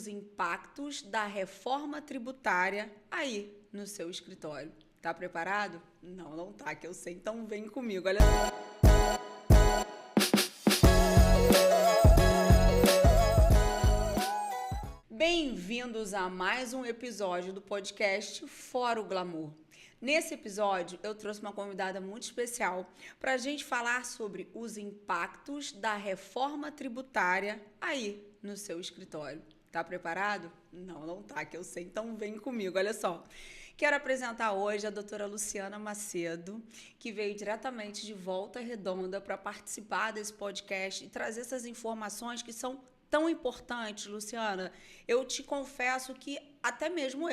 os impactos da reforma tributária aí no seu escritório. Tá preparado? Não, não tá, que eu sei. Então vem comigo, olha só. Bem-vindos a mais um episódio do podcast Fora o Glamour. Nesse episódio, eu trouxe uma convidada muito especial para a gente falar sobre os impactos da reforma tributária aí no seu escritório. Tá preparado? Não, não tá, que eu sei. Então vem comigo, olha só. Quero apresentar hoje a doutora Luciana Macedo, que veio diretamente de Volta Redonda para participar desse podcast e trazer essas informações que são tão importantes, Luciana. Eu te confesso que até mesmo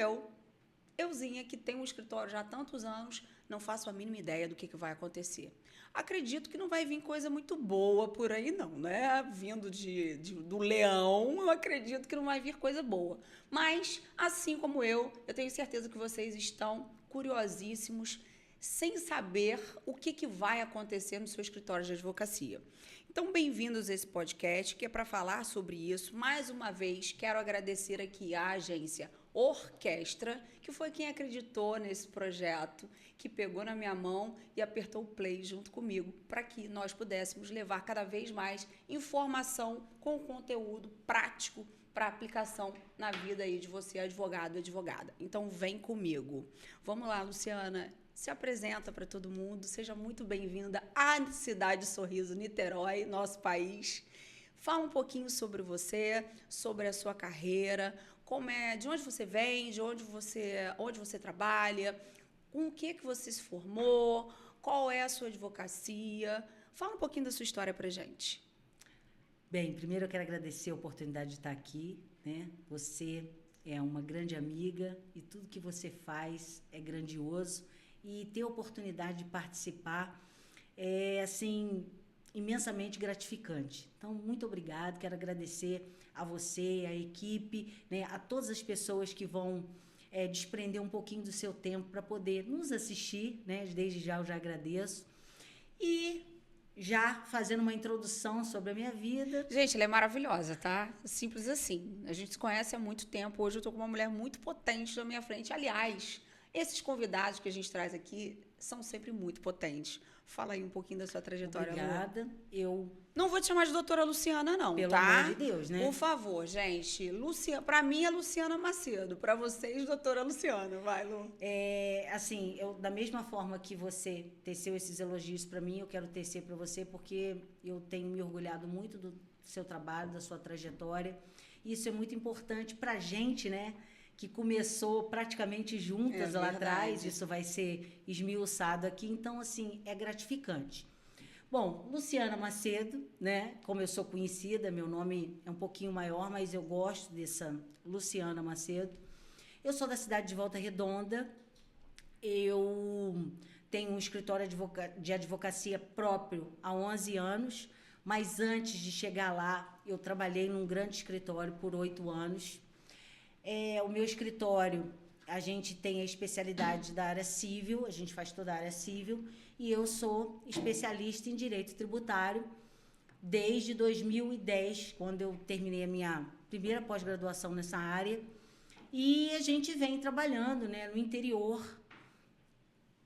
euzinha, que tem um escritório já há tantos anos, não faço a mínima ideia do que vai acontecer. Acredito que não vai vir coisa muito boa por aí, não, né? Vindo do leão, eu acredito que não vai vir coisa boa. Mas, assim como eu tenho certeza que vocês estão curiosíssimos, sem saber o que vai acontecer no seu escritório de advocacia. Então, bem-vindos a esse podcast, que é para falar sobre isso. Mais uma vez, quero agradecer aqui à agência Orquestra, que foi quem acreditou nesse projeto, que pegou na minha mão e apertou o play junto comigo, para que nós pudéssemos levar cada vez mais informação com conteúdo prático para aplicação na vida aí de você, advogado e advogada. Então, vem comigo. Vamos lá, Luciana. Se apresenta para todo mundo, seja muito bem-vinda à cidade Sorriso, Niterói, nosso país. Fala um pouquinho sobre você, sobre a sua carreira, de onde você vem, onde você trabalha, com o que você se formou, qual é a sua advocacia. Fala um pouquinho da sua história para gente. Bem, primeiro eu quero agradecer a oportunidade de estar aqui, né? Você é uma grande amiga e tudo que você faz é grandioso. E ter a oportunidade de participar é, assim, imensamente gratificante. Então, muito obrigado. Quero agradecer a você, a equipe, né, a todas as pessoas que vão desprender um pouquinho do seu tempo para poder nos assistir, né? Desde já eu já agradeço. E já fazendo uma introdução sobre a minha vida. Gente, ela é maravilhosa, tá? Simples assim. A gente se conhece há muito tempo. Hoje eu tô com uma mulher muito potente na minha frente. Aliás, esses convidados que a gente traz aqui são sempre muito potentes. Fala aí um pouquinho da sua trajetória, Obrigada. Lu. Eu não vou te chamar de doutora Luciana, não, Pelo tá? amor de Deus, né? Por favor, gente. Para mim é Luciana Macedo. Para vocês, doutora Luciana. Vai, Lu. Assim, da mesma forma que você teceu esses elogios para mim, eu quero tecer para você, porque eu tenho me orgulhado muito do seu trabalho, da sua trajetória. Isso é muito importante para a gente, né? Que começou praticamente juntas lá atrás, isso vai ser esmiuçado aqui, então, assim, é gratificante. Bom, Luciana Macedo, né? Como eu sou conhecida, meu nome é um pouquinho maior, mas eu gosto dessa Luciana Macedo. Eu sou da cidade de Volta Redonda, eu tenho um escritório de advocacia próprio há 11 anos, mas antes de chegar lá, eu trabalhei num grande escritório por 8 anos. O meu escritório, a gente tem a especialidade da área civil, a gente faz toda a área civil, e eu sou especialista em direito tributário desde 2010, quando eu terminei a minha primeira pós-graduação nessa área, e a gente vem trabalhando, né, no interior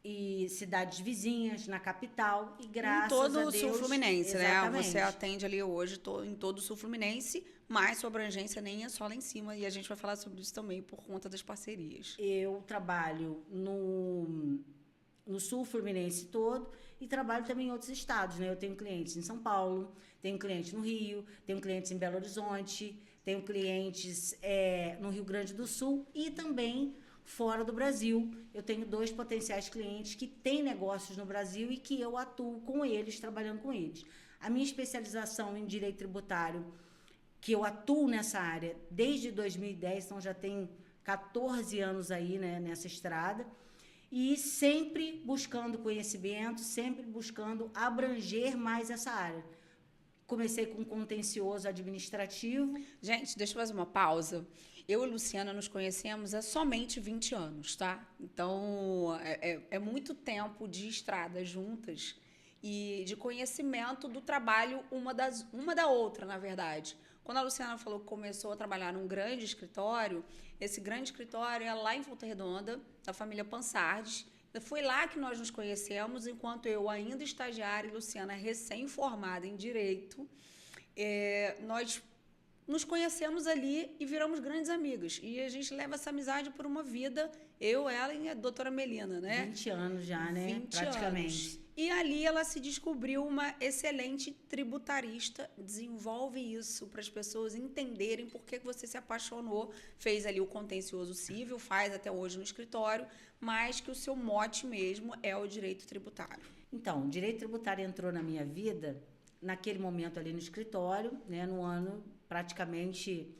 e cidades vizinhas, na capital, e graças a Deus... Em todo o sul fluminense, exatamente, né? Você atende ali hoje em todo o sul fluminense, mas sua abrangência nem é só lá em cima, e a gente vai falar sobre isso também por conta das parcerias. Eu trabalho no sul fluminense todo e trabalho também em outros estados, né? Eu tenho clientes em São Paulo, tenho clientes no Rio, tenho clientes em Belo Horizonte, tenho clientes no Rio Grande do Sul e também fora do Brasil. Eu tenho 2 potenciais clientes que têm negócios no Brasil e que eu atuo com eles, trabalhando com eles. A minha especialização em direito tributário, que eu atuo nessa área desde 2010, então já tem 14 anos aí, né, nessa estrada, e sempre buscando conhecimento, sempre buscando abranger mais essa área. Comecei com contencioso administrativo. Gente, deixa eu fazer uma pausa. Eu e Luciana nos conhecemos há somente 20 anos, tá? Então, é muito tempo de estrada juntas e de conhecimento do trabalho uma da outra, na verdade. Quando a Luciana falou que começou a trabalhar num grande escritório, esse grande escritório é lá em Volta Redonda, da família Pansardes. Foi lá que nós nos conhecemos, enquanto eu ainda estagiária e Luciana recém-formada em Direito. Nós nos conhecemos ali e viramos grandes amigas. E a gente leva essa amizade por uma vida, eu, ela e a doutora Melina, né? 20 anos já, né? 20 Praticamente. anos. E ali ela se descobriu uma excelente tributarista, desenvolve isso para as pessoas entenderem por que você se apaixonou, fez ali o contencioso civil, faz até hoje no escritório, mas que o seu mote mesmo é o direito tributário. Então, o direito tributário entrou na minha vida naquele momento ali no escritório, né, no ano praticamente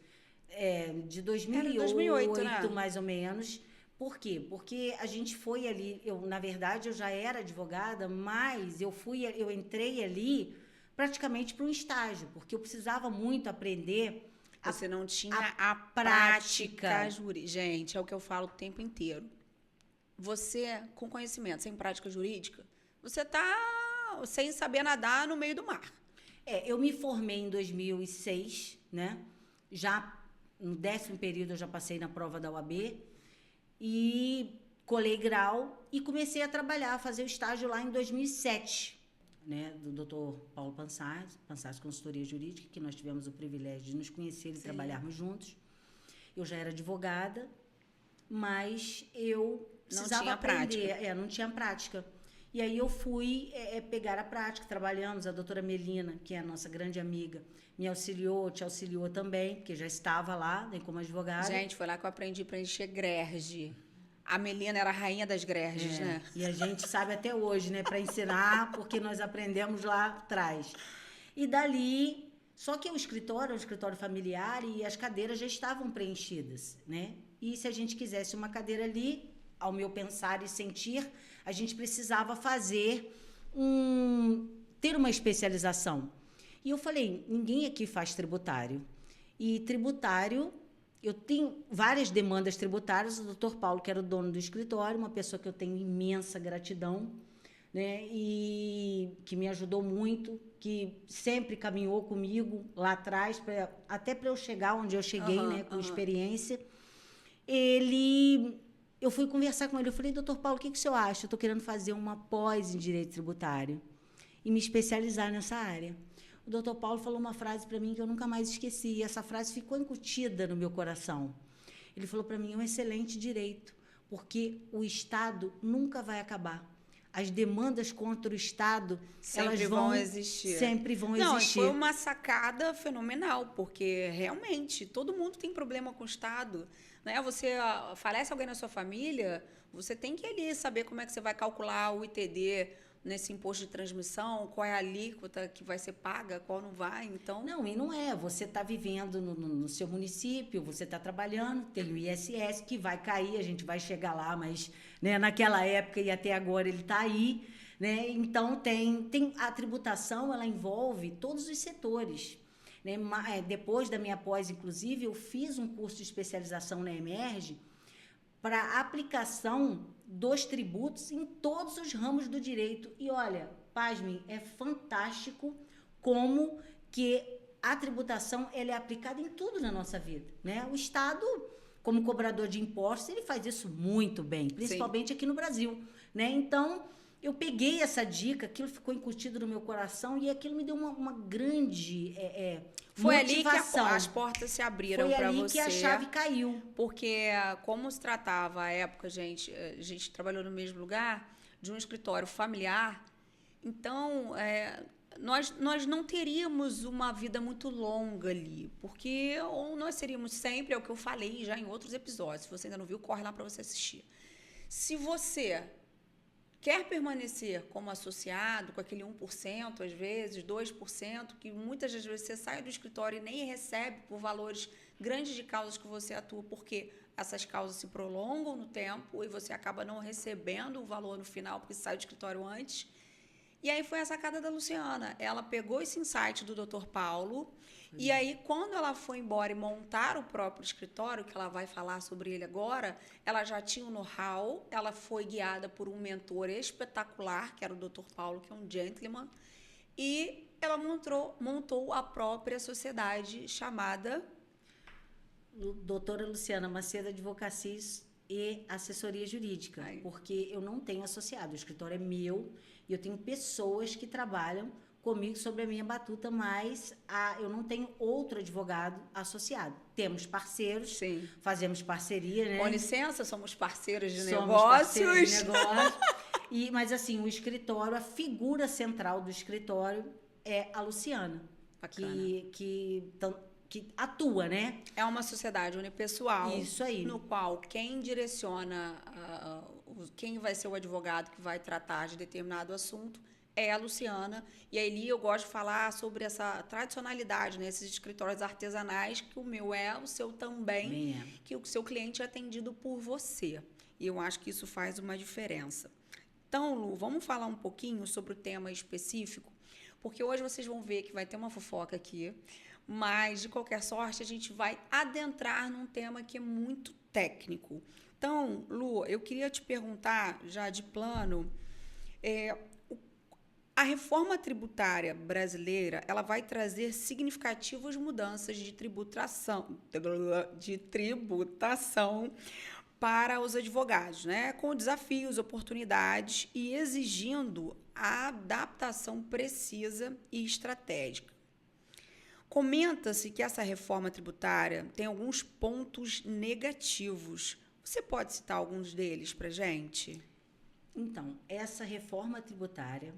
de 2008, né? Mais ou menos. Por quê? Porque a gente foi ali, na verdade, eu já era advogada, mas eu entrei ali praticamente para um estágio, porque eu precisava muito aprender. Você não tinha a prática jurídica. Gente, é o que eu falo o tempo inteiro. Você, com conhecimento, sem prática jurídica, você está sem saber nadar no meio do mar. Eu me formei em 2006, né? Já no 10º período eu já passei na prova da OAB e colei grau e comecei a trabalhar, a fazer o estágio lá em 2007, né? Do Dr. Paulo Pansardes Consultoria Jurídica, que nós tivemos o privilégio de nos conhecer e trabalharmos juntos. Eu já era advogada, mas eu precisava aprender. Não tinha prática. E aí eu fui pegar a prática, trabalhamos, a doutora Melina, que é a nossa grande amiga, me auxiliou, te auxiliou também, porque já estava lá, né, como advogada. Gente, foi lá que eu aprendi a preencher grerge. A Melina era a rainha das grerges, né? E a gente sabe até hoje, né, para ensinar, porque nós aprendemos lá atrás. E dali, só que o escritório é um escritório familiar e as cadeiras já estavam preenchidas, né? E se a gente quisesse uma cadeira ali, ao meu pensar e sentir, a gente precisava ter uma especialização. E eu falei, ninguém aqui faz tributário. E tributário, eu tenho várias demandas tributárias. O doutor Paulo, que era o dono do escritório, uma pessoa que eu tenho imensa gratidão, né? E que me ajudou muito, que sempre caminhou comigo lá atrás, até para eu chegar onde eu cheguei, né, com experiência. Eu fui conversar com ele, eu falei, doutor Paulo, o que o senhor acha? Eu estou querendo fazer uma pós em direito tributário e me especializar nessa área. O doutor Paulo falou uma frase para mim que eu nunca mais esqueci, e essa frase ficou incutida no meu coração. Ele falou para mim, é um excelente direito, porque o Estado nunca vai acabar. As demandas contra o Estado, elas vão existir. Sempre vão existir. Não, foi uma sacada fenomenal, porque realmente todo mundo tem problema com o Estado. Né? Você falece alguém na sua família, você tem que ali saber como é que você vai calcular o ITD nesse imposto de transmissão, qual é a alíquota que vai ser paga, qual não vai, então... Não, e não é. Você está vivendo no seu município, você está trabalhando, tem o ISS que vai cair, a gente vai chegar lá, mas né, naquela época e até agora ele está aí, né? Então, tem a tributação, ela envolve todos os setores. Né? Depois da minha pós, inclusive, eu fiz um curso de especialização na Emerge para aplicação dos tributos em todos os ramos do direito. E olha, pasmem, é fantástico como que a tributação ela é aplicada em tudo na nossa vida. Né? O Estado, como cobrador de impostos, ele faz isso muito bem, principalmente Sim. aqui no Brasil. Né? Então, eu peguei essa dica, aquilo ficou incutido no meu coração e aquilo me deu uma grande Foi motivação. Ali que as portas se abriram para você. Foi ali que a chave caiu. Porque como se tratava à época, a gente trabalhou no mesmo lugar, de um escritório familiar, então nós não teríamos uma vida muito longa ali, porque ou nós seríamos sempre, é o que eu falei já em outros episódios, se você ainda não viu, corre lá para você assistir. Se você quer permanecer como associado, com aquele 1%, às vezes, 2%, que muitas das vezes você sai do escritório e nem recebe por valores grandes de causas que você atua, porque essas causas se prolongam no tempo e você acaba não recebendo o valor no final, porque você sai do escritório antes. E aí foi a sacada da Luciana. Ela pegou esse insight do Dr. Paulo e aí, quando ela foi embora e montar o próprio escritório, que ela vai falar sobre ele agora, ela já tinha um know-how, ela foi guiada por um mentor espetacular, que era o Dr. Paulo, que é um gentleman, e ela montou a própria sociedade chamada... Doutora Luciana Macedo Advocacia e Assessoria Jurídica, porque eu não tenho associado, o escritório é meu e eu tenho pessoas que trabalham comigo sobre a minha batuta, mas eu não tenho outro advogado associado. Temos parceiros, Sim. Fazemos parceria, né? Com licença, somos parceiros de Somos negócios. Parceiros de negócios. Mas assim, o escritório, a figura central do escritório é a Luciana, que atua, né? É uma sociedade unipessoal. Isso aí. No qual quem direciona, quem vai ser o advogado que vai tratar de determinado assunto é a Luciana. E aí eu gosto de falar sobre essa tradicionalidade, né? Esses escritórios artesanais, que o meu é, o seu também, que o seu cliente é atendido por você. E eu acho que isso faz uma diferença. Então, Lu, vamos falar um pouquinho sobre o tema específico, porque hoje vocês vão ver que vai ter uma fofoca aqui. Mas, de qualquer sorte, a gente vai adentrar num tema que é muito técnico. Então, Lu, eu queria te perguntar, já de plano, a reforma tributária brasileira, ela vai trazer significativas mudanças de tributação para os advogados, né? Com desafios, oportunidades e exigindo a adaptação precisa e estratégica. Comenta-se que essa reforma tributária tem alguns pontos negativos. Você pode citar alguns deles para a gente? Então, essa reforma tributária,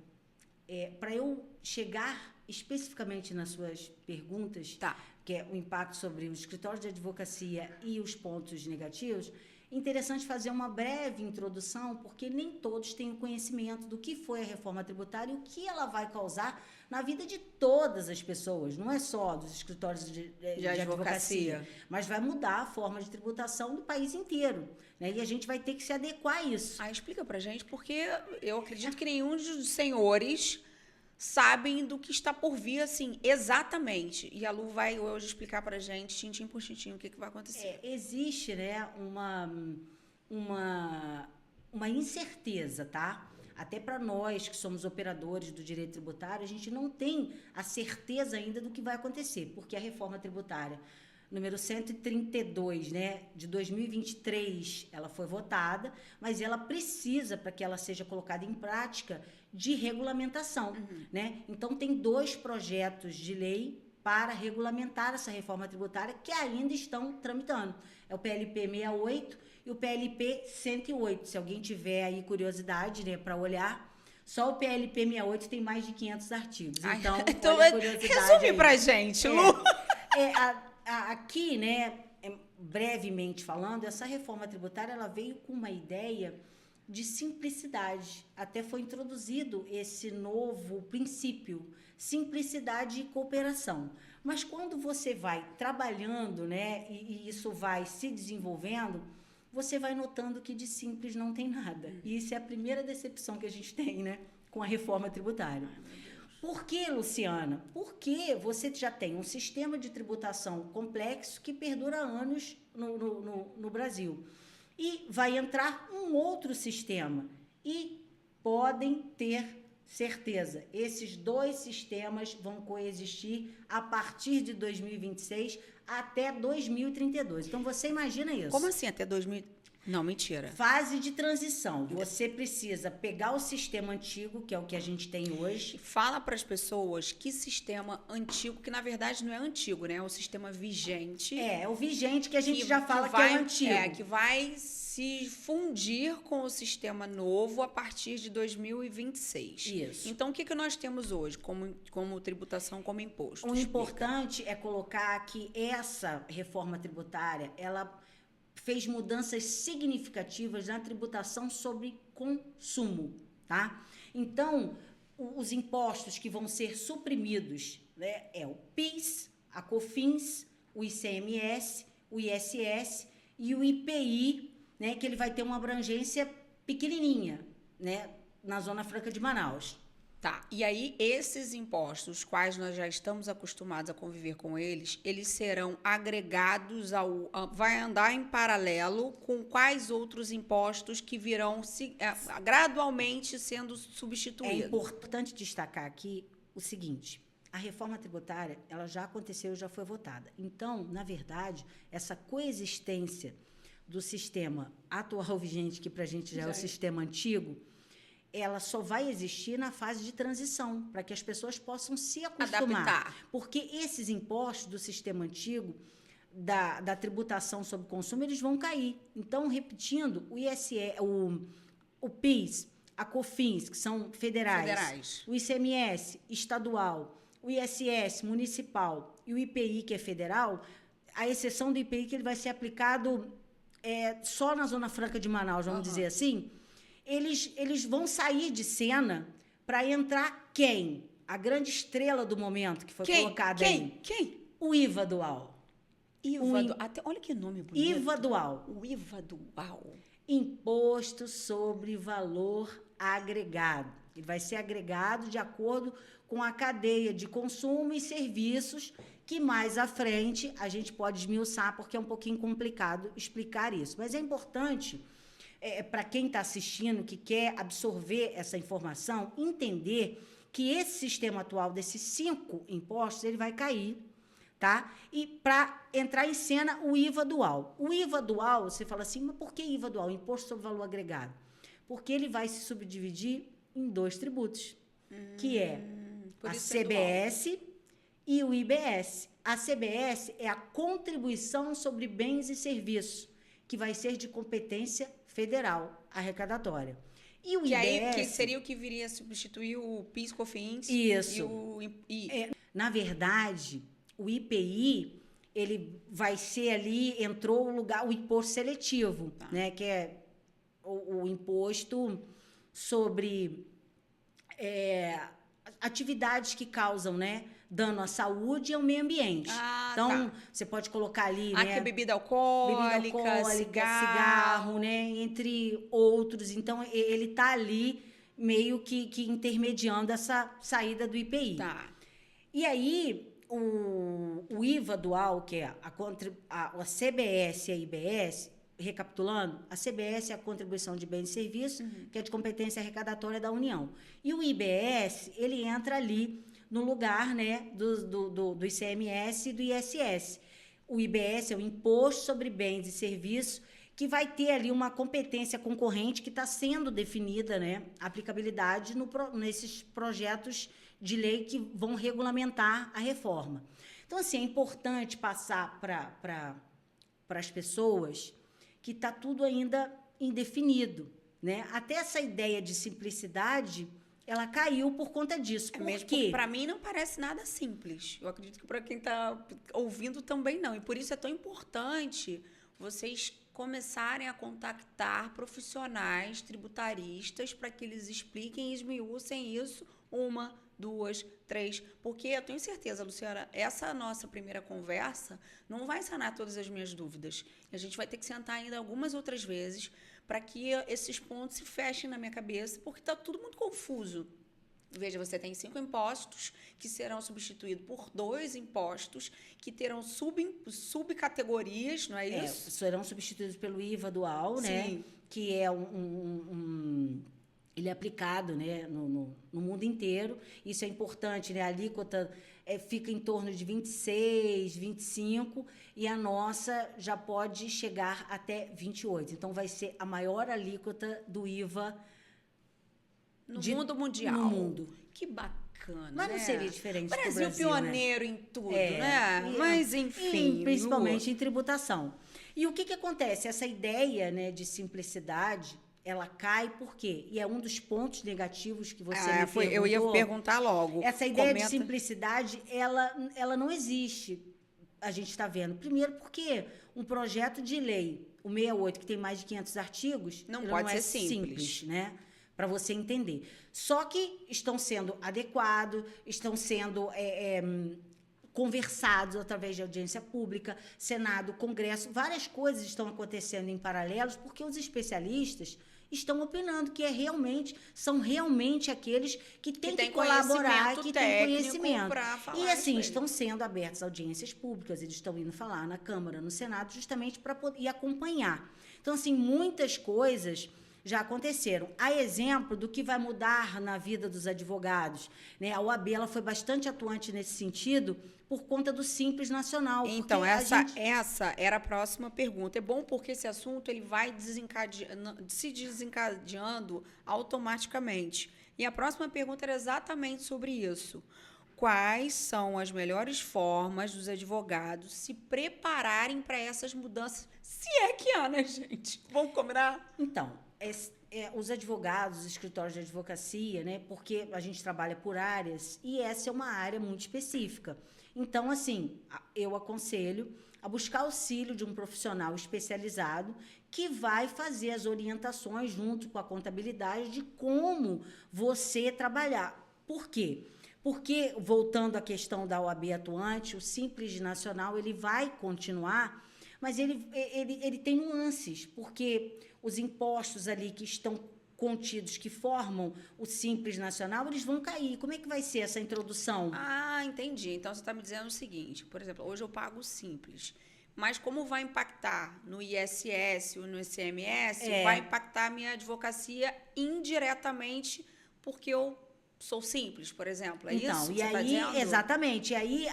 para eu chegar especificamente nas suas perguntas, que é o impacto sobre os escritórios de advocacia e os pontos negativos, interessante fazer uma breve introdução, porque nem todos têm o conhecimento do que foi a reforma tributária e o que ela vai causar na vida de todas as pessoas, não é só dos escritórios de advocacia, mas vai mudar a forma de tributação do país inteiro, né? E a gente vai ter que se adequar a isso. Explica pra gente, porque eu acredito que nenhum dos senhores sabem do que está por vir, assim, exatamente. E a Lu vai hoje explicar pra gente, tintim por tintim, o que vai acontecer. Existe, né, uma incerteza, tá? Até para nós que somos operadores do direito tributário, a gente não tem a certeza ainda do que vai acontecer, porque a reforma tributária número 132, né, de 2023, ela foi votada, mas ela precisa, para que ela seja colocada em prática, de regulamentação, né? Então, tem 2 projetos de lei para regulamentar essa reforma tributária que ainda estão tramitando. É o PLP 68 e o PLP 108. Se alguém tiver aí curiosidade, né, para olhar, só o PLP 68 tem mais de 500 artigos. Então resume pra gente, Lu. Aqui, né, brevemente falando, essa reforma tributária ela veio com uma ideia de simplicidade. Até foi introduzido esse novo princípio, simplicidade e cooperação. Mas quando você vai trabalhando, né, e isso vai se desenvolvendo, você vai notando que de simples não tem nada. E isso é a primeira decepção que a gente tem, né, com a reforma tributária. Por que, Luciana? Porque você já tem um sistema de tributação complexo que perdura anos no Brasil. E vai entrar um outro sistema. E podem ter certeza, esses 2 sistemas vão coexistir a partir de 2026 até 2032. Então, você imagina isso. Como assim até 2000? Não, mentira. Fase de transição. Você precisa pegar o sistema antigo, que é o que a gente tem hoje. Fala para as pessoas que sistema antigo, que na verdade não é antigo, né? É o sistema vigente. É o vigente que a gente já fala que é o antigo. Que vai se fundir com o sistema novo a partir de 2026. Isso. Então, o que nós temos hoje como tributação, como imposto? O importante é colocar que essa reforma tributária, ela fez mudanças significativas na tributação sobre consumo, tá? Então, os impostos que vão ser suprimidos, né, é o PIS, a COFINS, o ICMS, o ISS e o IPI, né, que ele vai ter uma abrangência pequenininha, né, na Zona Franca de Manaus. Tá, e aí esses impostos, quais nós já estamos acostumados a conviver com eles, eles serão agregados vai andar em paralelo com quais outros impostos que virão gradualmente sendo substituídos. É importante destacar aqui o seguinte, A reforma tributária, ela já aconteceu e já foi votada. Então, na verdade, essa coexistência do sistema atual vigente, que para a gente já é o sistema antigo, ela só vai existir na fase de transição, para que as pessoas possam se acostumar. Adaptar. Porque esses impostos do sistema antigo, da tributação sobre consumo, eles vão cair. Então, repetindo, o PIS, a COFINS, que são federais, o ICMS estadual, o ISS municipal e o IPI, que é federal, a exceção do IPI, que ele vai ser aplicado só na Zona Franca de Manaus, vamos dizer assim, eles vão sair de cena para entrar quem? A grande estrela do momento que foi colocada aí. Quem? O IVA dual. Olha que nome bonito. IVA dual. O IVA dual. Imposto sobre valor agregado. Ele vai ser agregado de acordo com a cadeia de consumo e serviços, que mais à frente a gente pode esmiuçar, porque é um pouquinho complicado explicar isso. Mas é importante, para quem está assistindo, que quer absorver essa informação, entender que esse sistema atual desses 5 impostos, ele vai cair, tá? E para entrar em cena o IVA dual. O IVA dual, você fala assim, mas por que IVA dual? Imposto sobre valor agregado. Porque ele vai se subdividir em 2 tributos, que é a CBS e o IBS. A CBS é a contribuição sobre bens e serviços, que vai ser de competência federal arrecadatória. E o IBS... que seria o que viria a substituir o PIS, COFINS? Isso. E o na verdade, o IPI, ele vai ser ali, entrou o lugar, o imposto seletivo, né, que é o imposto sobre atividades que causam, né, dano à saúde e ao meio ambiente. Então, você pode colocar ali, né, que é bebida alcoólica, cigarro, né, entre outros. Então, ele está ali meio que intermediando essa saída do IPI. Tá. E aí, o IVA dual, que é a CBS e a IBS, recapitulando, a CBS é a contribuição de bens e serviços, que é de competência arrecadatória da União. E o IBS, ele entra ali no lugar, né, do ICMS e do ISS. O IBS é o Imposto sobre Bens e Serviços, que vai ter ali uma competência concorrente que está sendo definida, né, a aplicabilidade nesses projetos de lei que vão regulamentar a reforma. Então, assim, é importante passar para as pessoas que está tudo ainda indefinido, né? Até essa ideia de simplicidade, ela caiu por conta disso. Porque para mim não parece nada simples. Eu acredito que para quem está ouvindo também não. E por isso é tão importante vocês começarem a contactar profissionais tributaristas para que eles expliquem e esmiuçem isso 1, 2, 3, porque eu tenho certeza, Luciana, essa nossa primeira conversa não vai sanar todas as minhas dúvidas. A gente vai ter que sentar ainda algumas outras vezes para que esses pontos se fechem na minha cabeça, porque está tudo muito confuso. Veja, você tem 5 impostos que serão substituídos por 2 impostos que terão subcategorias, não é isso? Serão substituídos pelo IVA dual, né? Que é ele é aplicado, né, no mundo inteiro. Isso é importante, né? A alíquota fica em torno de 26, 25, e a nossa já pode chegar até 28. Então, vai ser a maior alíquota do IVA no mundo mundial. No mundo. Que bacana, mas não seria diferente do Brasil, pioneiro, né? Em tudo, né? Mas, enfim. Principalmente em tributação. E o que acontece? Essa ideia, né, de simplicidade, ela cai por quê? E é um dos pontos negativos que você me perguntou. Eu ia perguntar logo. Essa ideia de simplicidade, ela não existe. A gente está vendo. Primeiro porque um projeto de lei, o 68, que tem mais de 500 artigos, não pode ser simples, né? Para você entender. Só que estão sendo adequados, estão sendo conversados através de audiência pública, Senado, Congresso, várias coisas estão acontecendo em paralelos, porque os especialistas estão opinando que são realmente aqueles que têm que colaborar, que têm conhecimento. E assim, estão sendo abertas audiências públicas, eles estão indo falar na Câmara, no Senado, justamente para poder acompanhar. Então, assim, muitas coisas já aconteceram. A exemplo do que vai mudar na vida dos advogados, né? A OAB ela foi bastante atuante nesse sentido por conta do Simples Nacional. Então, essa era a próxima pergunta. É bom porque esse assunto ele vai se desencadeando automaticamente. E a próxima pergunta era exatamente sobre isso. Quais são as melhores formas dos advogados se prepararem para essas mudanças? Se é que há, né, gente? Vamos combinar? Então, os advogados, os escritórios de advocacia, né? Porque a gente trabalha por áreas e essa é uma área muito específica. Então, assim, eu aconselho a buscar auxílio de um profissional especializado que vai fazer as orientações junto com a contabilidade de como você trabalhar. Por quê? Porque, voltando à questão da OAB atuante, o Simples Nacional ele vai continuar, mas ele tem nuances, porque os impostos ali que estão contidos, que formam o Simples Nacional, eles vão cair. Como é que vai ser essa introdução? Ah, entendi. Então, você está me dizendo o seguinte, por exemplo, hoje eu pago o Simples, mas como vai impactar no ISS ou no ICMS, vai impactar a minha advocacia indiretamente, porque eu sou simples, por exemplo. É então, isso que e você está aí, dizendo? exatamente. E aí,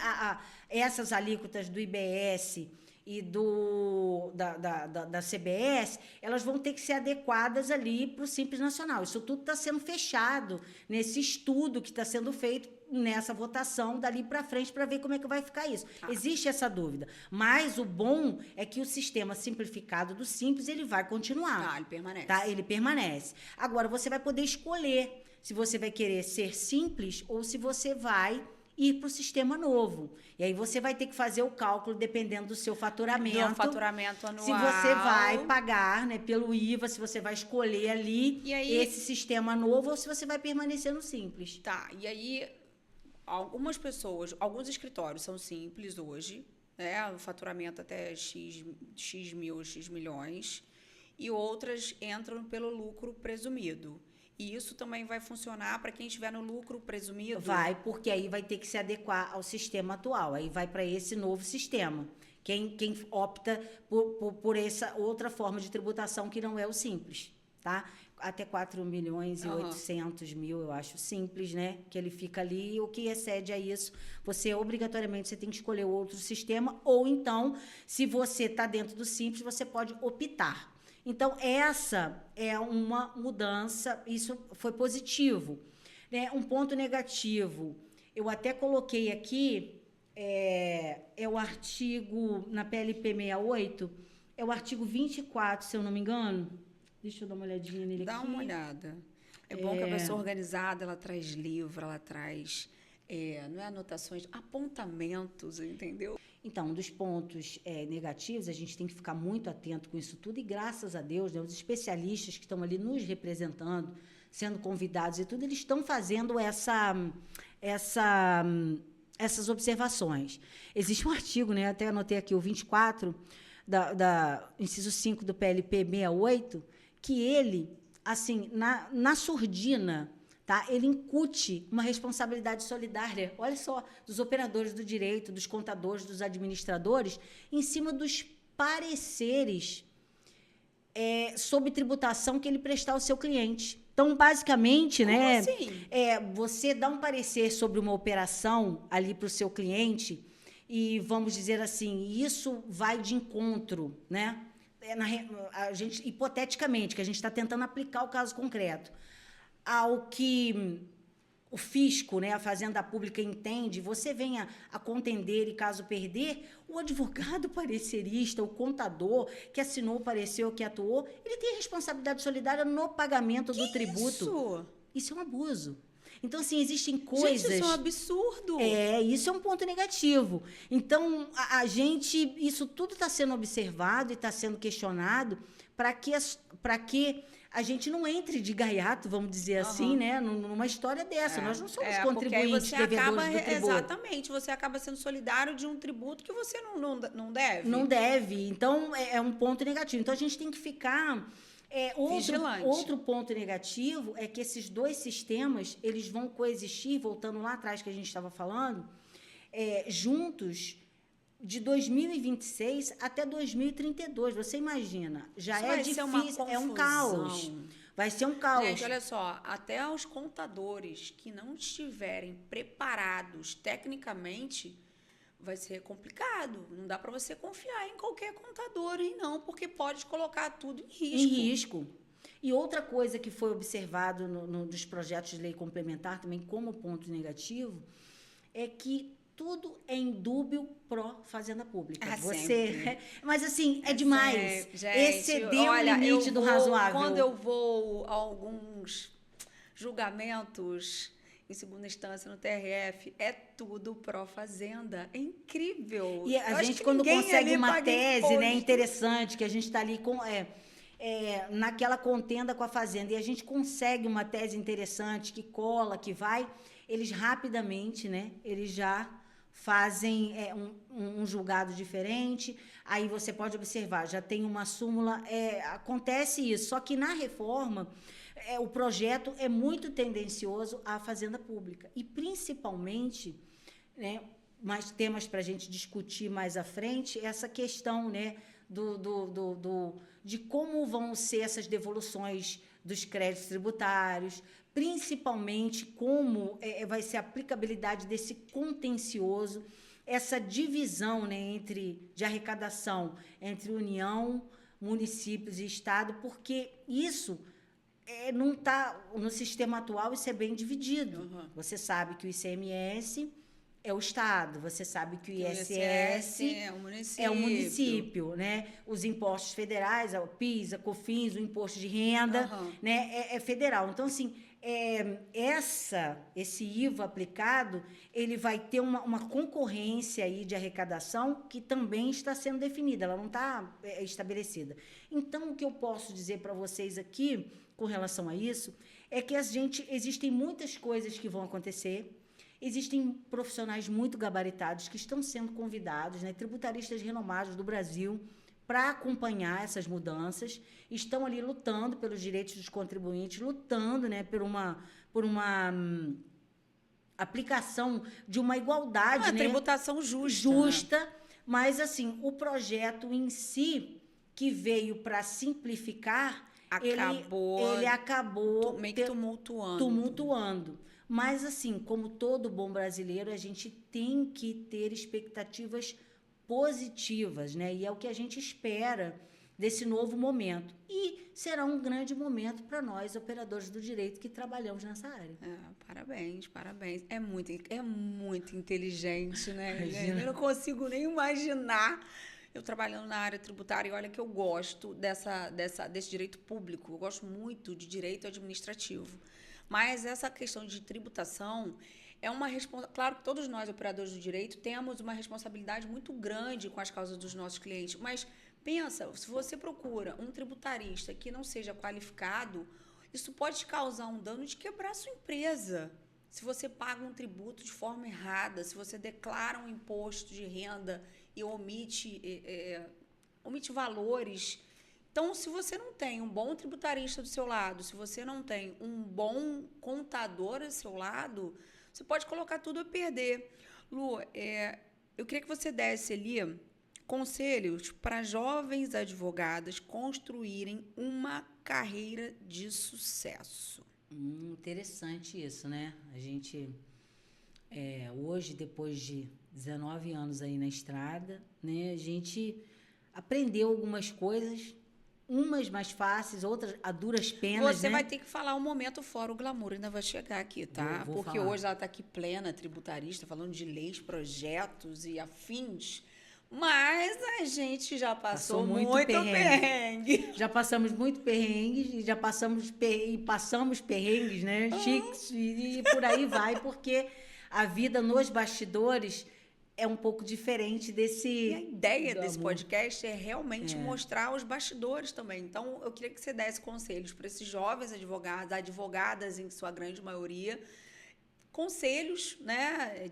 essas alíquotas do IBS e da CBS, elas vão ter que ser adequadas ali para o Simples Nacional. Isso tudo está sendo fechado nesse estudo que está sendo feito nessa votação dali para frente para ver como é que vai ficar isso. Existe essa dúvida. Mas o bom é que o sistema simplificado do Simples ele vai continuar. Ele permanece. Tá? Ele permanece. Agora, você vai poder escolher se você vai querer ser simples ou se você vai ir para o sistema novo. E aí você vai ter que fazer o cálculo dependendo do seu faturamento. Do faturamento anual. Se você vai pagar, né, pelo IVA, se você vai escolher ali esse sistema novo ou se você vai permanecer no simples. Tá, e aí algumas pessoas, alguns escritórios são simples hoje, né, o faturamento até X mil, X milhões, e outras entram pelo lucro presumido. E isso também vai funcionar para quem estiver no lucro presumido? Vai, porque aí vai ter que se adequar ao sistema atual. Aí vai para esse novo sistema. Quem opta por essa outra forma de tributação que não é o simples, tá? Até 4 milhões e 800 mil, eu acho simples, né? Que ele fica ali. O que excede a isso, obrigatoriamente você tem que escolher outro sistema. Ou então, se você está dentro do simples, você pode optar. Então, essa é uma mudança, isso foi positivo. Né? Um ponto negativo, eu até coloquei aqui, é o artigo, na PLP 68, é o artigo 24, se eu não me engano. Deixa eu dar uma olhadinha nele aqui. Dá uma olhada. É bom que a pessoa organizada, ela traz livro, ela traz, não é anotações, apontamentos, entendeu? Então, um dos pontos negativos, a gente tem que ficar muito atento com isso tudo, e graças a Deus, né, os especialistas que estão ali nos representando, sendo convidados e tudo, eles estão fazendo essas observações. Existe um artigo, né, até anotei aqui, o 24, inciso 5 do PLP 68, que ele, assim, na surdina, tá? Ele incute uma responsabilidade solidária, olha só, dos operadores do direito, dos contadores, dos administradores, em cima dos pareceres sobre tributação que ele prestar ao seu cliente. Então, basicamente, como né, assim? Você dá um parecer sobre uma operação ali para o seu cliente e, vamos dizer assim, isso vai de encontro, né? Hipoteticamente, que a gente está tentando aplicar o caso concreto, ao que o fisco, né, a Fazenda Pública entende, você venha a contender e, caso perder, o advogado parecerista, o contador que assinou o parecer ou que atuou, ele tem responsabilidade solidária no pagamento do tributo. Isso é um abuso. Então, assim, existem coisas... Gente, isso é um absurdo. Isso é um ponto negativo. Então, isso tudo está sendo observado e está sendo questionado para que a gente não entre de gaiato, vamos dizer assim, né, numa história dessa. Nós não somos contribuintes, devedores do tributo. Exatamente, você acaba sendo solidário de um tributo que você não deve. Não deve. Então, é um ponto negativo. Então, a gente tem que ficar... Outro ponto negativo é que esses dois sistemas, eles vão coexistir, voltando lá atrás que a gente estava falando, juntos, de 2026 até 2032. Você imagina, já Isso é vai ser uma difícil, é um confusão. caos. Vai ser um caos. Gente, olha só, até os contadores que não estiverem preparados tecnicamente, vai ser complicado. Não dá para você confiar em qualquer contador aí não, porque pode colocar tudo em risco. Em risco. E outra coisa que foi observado nos projetos de lei complementar, também como ponto negativo, é que tudo é indúbio pró-fazenda pública. Sempre. Mas assim, é demais. Sempre. Gente, excedeu olha, o limite do razoável. Quando eu vou a alguns julgamentos em segunda instância no TRF, é tudo pró-fazenda. É incrível. E a gente, quando consegue uma tese, né, interessante, que a gente está ali com... naquela contenda com a fazenda, e a gente consegue uma tese interessante, que cola, que vai, eles rapidamente, né, eles já fazem um julgado diferente. Aí você pode observar, já tem uma súmula, acontece isso, só que na reforma o projeto é muito tendencioso à fazenda pública, e principalmente, né, mais temas para a gente discutir mais à frente, essa questão, né, de como vão ser essas devoluções dos créditos tributários, principalmente como vai ser a aplicabilidade desse contencioso, essa divisão, né, de arrecadação entre União, municípios e Estado, porque isso não está no sistema atual, isso é bem dividido. Uhum. Você sabe que o ICMS é o Estado, você sabe que o ISS é o município, né? Os impostos federais, o PIS, a COFINS, o imposto de renda, né? É federal. Então, assim, esse IVA aplicado, ele vai ter uma concorrência aí de arrecadação que também está sendo definida, ela não está estabelecida. Então, o que eu posso dizer para vocês aqui, com relação a isso, é que existem muitas coisas que vão acontecer. Existem profissionais muito gabaritados que estão sendo convidados, né, tributaristas renomados do Brasil, para acompanhar essas mudanças, estão ali lutando pelos direitos dos contribuintes, lutando, né, por uma aplicação de uma igualdade, uma né, tributação justa, né? Mas assim, o projeto em si, que veio para simplificar, ele acabou meio que tumultuando. Mas, assim, como todo bom brasileiro, a gente tem que ter expectativas positivas, né? E é o que a gente espera desse novo momento. E será um grande momento para nós, operadores do direito, que trabalhamos nessa área. Parabéns. É muito inteligente, né? Eu não consigo nem imaginar eu trabalhando na área tributária, e olha que eu gosto desse direito público, eu gosto muito de direito administrativo. Mas essa questão de tributação é uma responsabilidade. Claro que todos nós, operadores do direito, temos uma responsabilidade muito grande com as causas dos nossos clientes. Mas pensa, se você procura um tributarista que não seja qualificado, isso pode te causar um dano de quebrar a sua empresa. Se você paga um tributo de forma errada, se você declara um imposto de renda e omite valores. Então, se você não tem um bom tributarista do seu lado, se você não tem um bom contador ao seu lado, você pode colocar tudo a perder. Lu, eu queria que você desse ali conselhos para jovens advogadas construírem uma carreira de sucesso. Interessante isso, né? A gente, hoje, depois de 19 anos aí na estrada, né, a gente aprendeu algumas coisas, umas mais fáceis, outras a duras penas, Você né? vai ter que falar um momento fora o glamour, ainda vai chegar aqui, tá? Vou Porque falar. hoje ela está aqui plena, tributarista, falando de leis, projetos e afins. Mas a gente já passou muito perrengue. Já passamos muito perrengues e passamos perrengues, né? Chiques e por aí vai, porque a vida nos bastidores é um pouco diferente desse... E a ideia desse podcast é realmente mostrar os bastidores também. Então, eu queria que você desse conselhos para esses jovens advogados, advogadas em sua grande maioria, conselhos, né,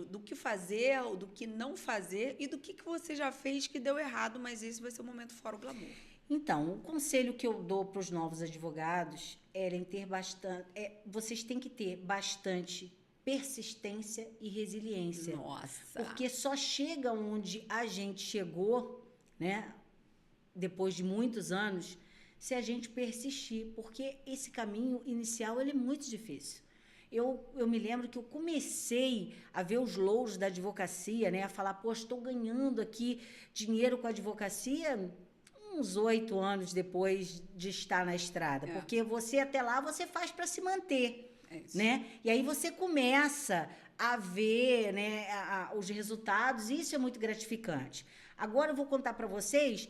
do que fazer, do que não fazer e do que você já fez que deu errado, mas esse vai ser o momento fora o glamour. Então, o conselho que eu dou para os novos advogados é ter vocês têm que ter bastante persistência e resiliência. Nossa! Porque só chega onde a gente chegou, né, depois de muitos anos, se a gente persistir, porque esse caminho inicial ele é muito difícil. Eu me lembro que eu comecei a ver os louros da advocacia, né, a falar, pô, estou ganhando aqui dinheiro com a advocacia uns 8 anos depois de estar na estrada, porque você até lá você faz para se manter, né? E aí você começa a ver, né, os resultados, e isso é muito gratificante. Agora eu vou contar para vocês,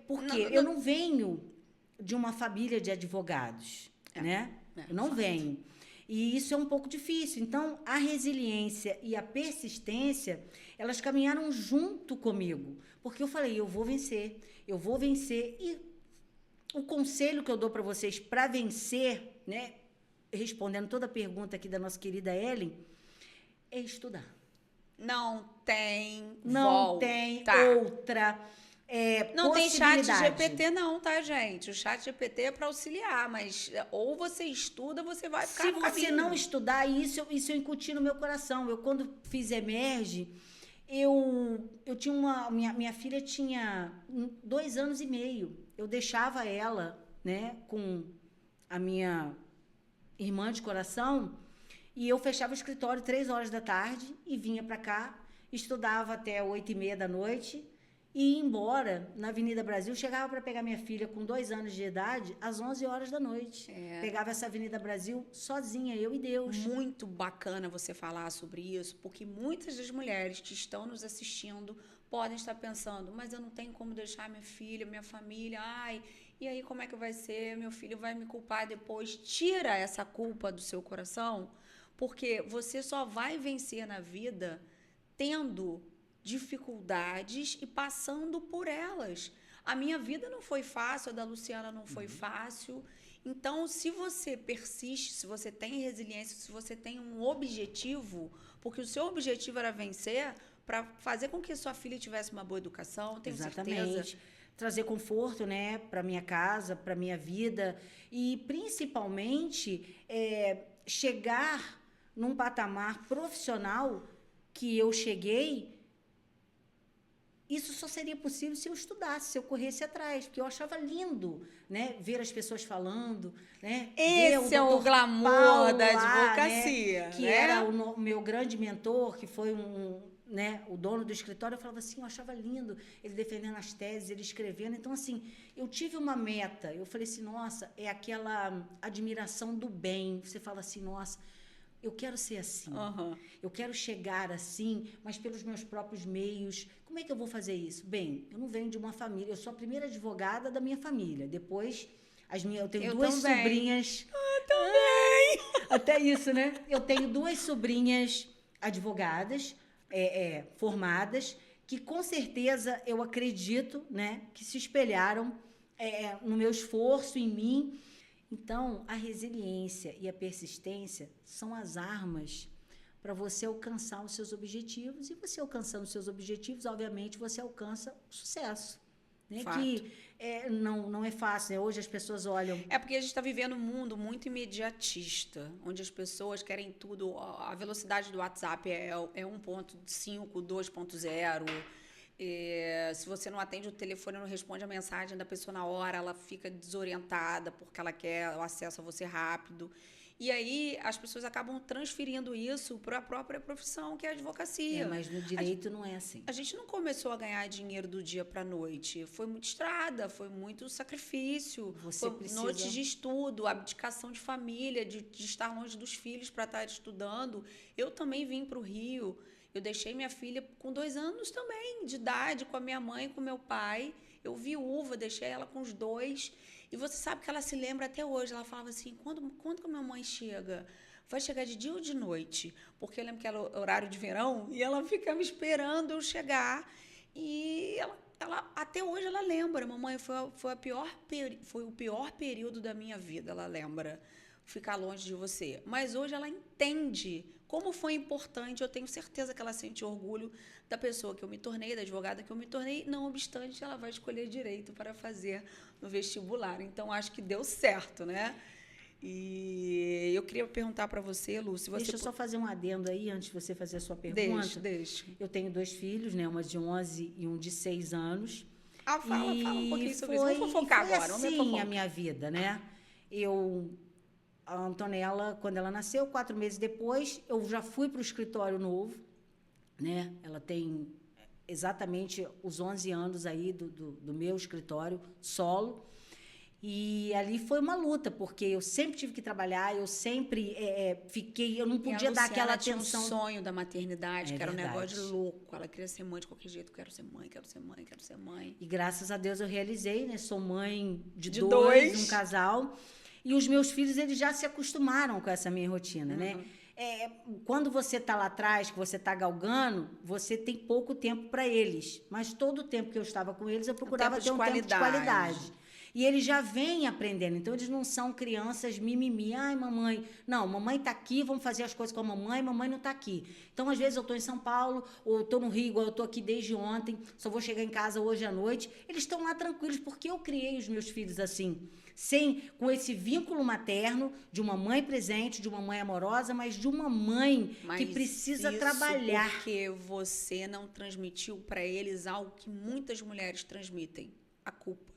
porque eu não venho de uma família de advogados, né? Eu não venho. E isso é um pouco difícil. Então, a resiliência e a persistência, elas caminharam junto comigo. Porque eu falei, eu vou vencer. E o conselho que eu dou para vocês para vencer, né, respondendo toda a pergunta aqui da nossa querida Ellen, é estudar. Não tem outra não tem chat GPT não, tá, gente? O chat GPT é para auxiliar, mas ou você estuda, você vai ficar no caminho. Se você não estudar, isso eu incuti no meu coração. Eu, quando fiz Emerge, eu tinha minha filha tinha 2 anos e meio. Eu deixava ela, né, com a minha irmã de coração, e eu fechava o escritório 3 horas da tarde e vinha para cá, estudava até 8h30 da noite, e ia embora na Avenida Brasil. Chegava para pegar minha filha com 2 anos de idade às 11 horas da noite. Pegava essa Avenida Brasil sozinha, eu e Deus. Muito bacana você falar sobre isso, porque muitas das mulheres que estão nos assistindo podem estar pensando, mas eu não tenho como deixar minha filha, minha família, e aí como é que vai ser? Meu filho vai me culpar depois. Tira essa culpa do seu coração, porque você só vai vencer na vida tendo dificuldades e passando por elas. A minha vida não foi fácil, a da Luciana não foi fácil. Então, se você persiste, se você tem resiliência, se você tem um objetivo, porque o seu objetivo era vencer, para fazer com que sua filha tivesse uma boa educação, tenho certeza. Trazer conforto, né, para minha casa, para minha vida, e principalmente chegar num patamar profissional que eu cheguei. Isso só seria possível se eu estudasse, se eu corresse atrás, porque eu achava lindo, né, ver as pessoas falando, né? Esse é o glamour da advocacia, né, que era o meu grande mentor, que foi né, o dono do escritório. Eu falava assim, eu achava lindo ele defendendo as teses, ele escrevendo. Então, assim, eu tive uma meta. Eu falei assim, nossa, é aquela admiração do bem. Você fala assim, nossa, eu quero ser assim, eu quero chegar assim, mas pelos meus próprios meios. Como é que eu vou fazer isso? Bem, eu não venho de uma família, eu sou a primeira advogada da minha família. Depois, eu tenho 2 sobrinhas. Eu também! Até isso, né? Eu tenho 2 sobrinhas advogadas, formadas, que com certeza eu acredito, né, que se espelharam no meu esforço, em mim. Então, a resiliência e a persistência são as armas para você alcançar os seus objetivos. E você alcançando os seus objetivos, obviamente, você alcança o sucesso. Né? Que não é fácil, né? Hoje as pessoas olham... É porque a gente está vivendo um mundo muito imediatista, onde as pessoas querem tudo... A velocidade do WhatsApp é 1.5, 2.0... se você não atende o telefone, não responde a mensagem da pessoa na hora, ela fica desorientada porque ela quer o acesso a você rápido. E aí as pessoas acabam transferindo isso para a própria profissão, que é a advocacia. Mas no direito não é assim. A gente não começou a ganhar dinheiro do dia para a noite. Foi muito estrada, foi muito sacrifício, noites de estudo, abdicação de família, de estar longe dos filhos para estar estudando. Eu também vim para o Rio. Eu deixei minha filha com 2 anos também de idade, com a minha mãe, com meu pai. Eu viúva, deixei ela com os 2. E você sabe que ela se lembra até hoje. Ela falava assim, quando que a minha mãe chega? Vai chegar de dia ou de noite? Porque eu lembro que era horário de verão e ela ficava esperando eu chegar. E ela até hoje ela lembra. Mamãe, foi o pior período da minha vida, ela lembra. Ficar longe de você. Mas hoje ela entende como foi importante. Eu tenho certeza que ela sente orgulho da pessoa que eu me tornei, da advogada que eu me tornei. Não obstante, ela vai escolher direito para fazer no vestibular. Então, acho que deu certo, né? E eu queria perguntar para você, Lu, se você... Deixa eu só fazer um adendo aí, antes de você fazer a sua pergunta. Deixa. Eu tenho 2 filhos, né? Uma de 11 e um de 6 anos. Fala um pouquinho sobre isso. Vamos fofocar agora. Assim a minha vida, né? A Antonella, quando ela nasceu, 4 meses depois, eu já fui para o escritório novo, né? Ela tem exatamente os 11 anos aí do meu escritório solo. E ali foi uma luta, porque eu sempre tive que trabalhar, eu sempre eu não podia dar aquela atenção. Tinha um sonho da maternidade, que era um verdade. negócio de louco. Ela queria ser mãe de qualquer jeito. Quero ser mãe. E graças a Deus eu realizei, né? Sou mãe de dois, um casal. E os meus filhos, eles já se acostumaram com essa minha rotina, né? Quando você está lá atrás, que você está galgando, você tem pouco tempo para eles. Mas todo o tempo que eu estava com eles, eu procurava ter um tempo de qualidade. E eles já vêm aprendendo. Então, eles não são crianças mimimi. Ai, mamãe. Não, mamãe está aqui, vamos fazer as coisas com a mamãe não está aqui. Então, às vezes, eu estou em São Paulo, ou estou no Rio, igual eu estou aqui desde ontem, só vou chegar em casa hoje à noite. Eles estão lá tranquilos, porque eu criei os meus filhos assim. Com esse vínculo materno de uma mãe presente, de uma mãe amorosa, mas de uma mãe que precisa trabalhar. Porque você não transmitiu para eles algo que muitas mulheres transmitem: a culpa.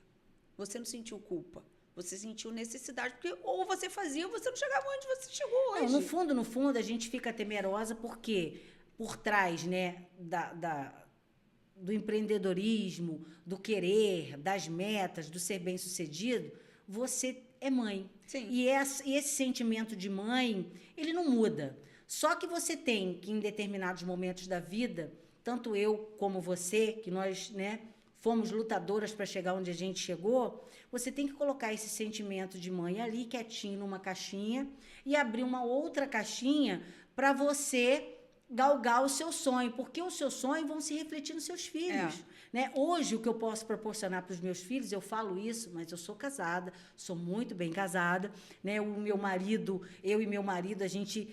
Você não sentiu culpa. Você sentiu necessidade, porque ou você fazia ou você não chegava onde você chegou hoje. Não, no fundo, a gente fica temerosa porque por trás, né, do empreendedorismo, do querer, das metas, do ser bem-sucedido, você é mãe. Sim. E esse sentimento de mãe, ele não muda. Só que você tem que, em determinados momentos da vida, tanto eu como você, que nós, né, fomos lutadoras para chegar onde a gente chegou, você tem que colocar esse sentimento de mãe ali, quietinho, numa caixinha, e abrir uma outra caixinha para você galgar o seu sonho, porque o seu sonho vão se refletir nos seus filhos. Né? Hoje, o que eu posso proporcionar para os meus filhos, eu falo isso, mas eu sou casada, sou muito bem casada, né? Eu e meu marido, a gente...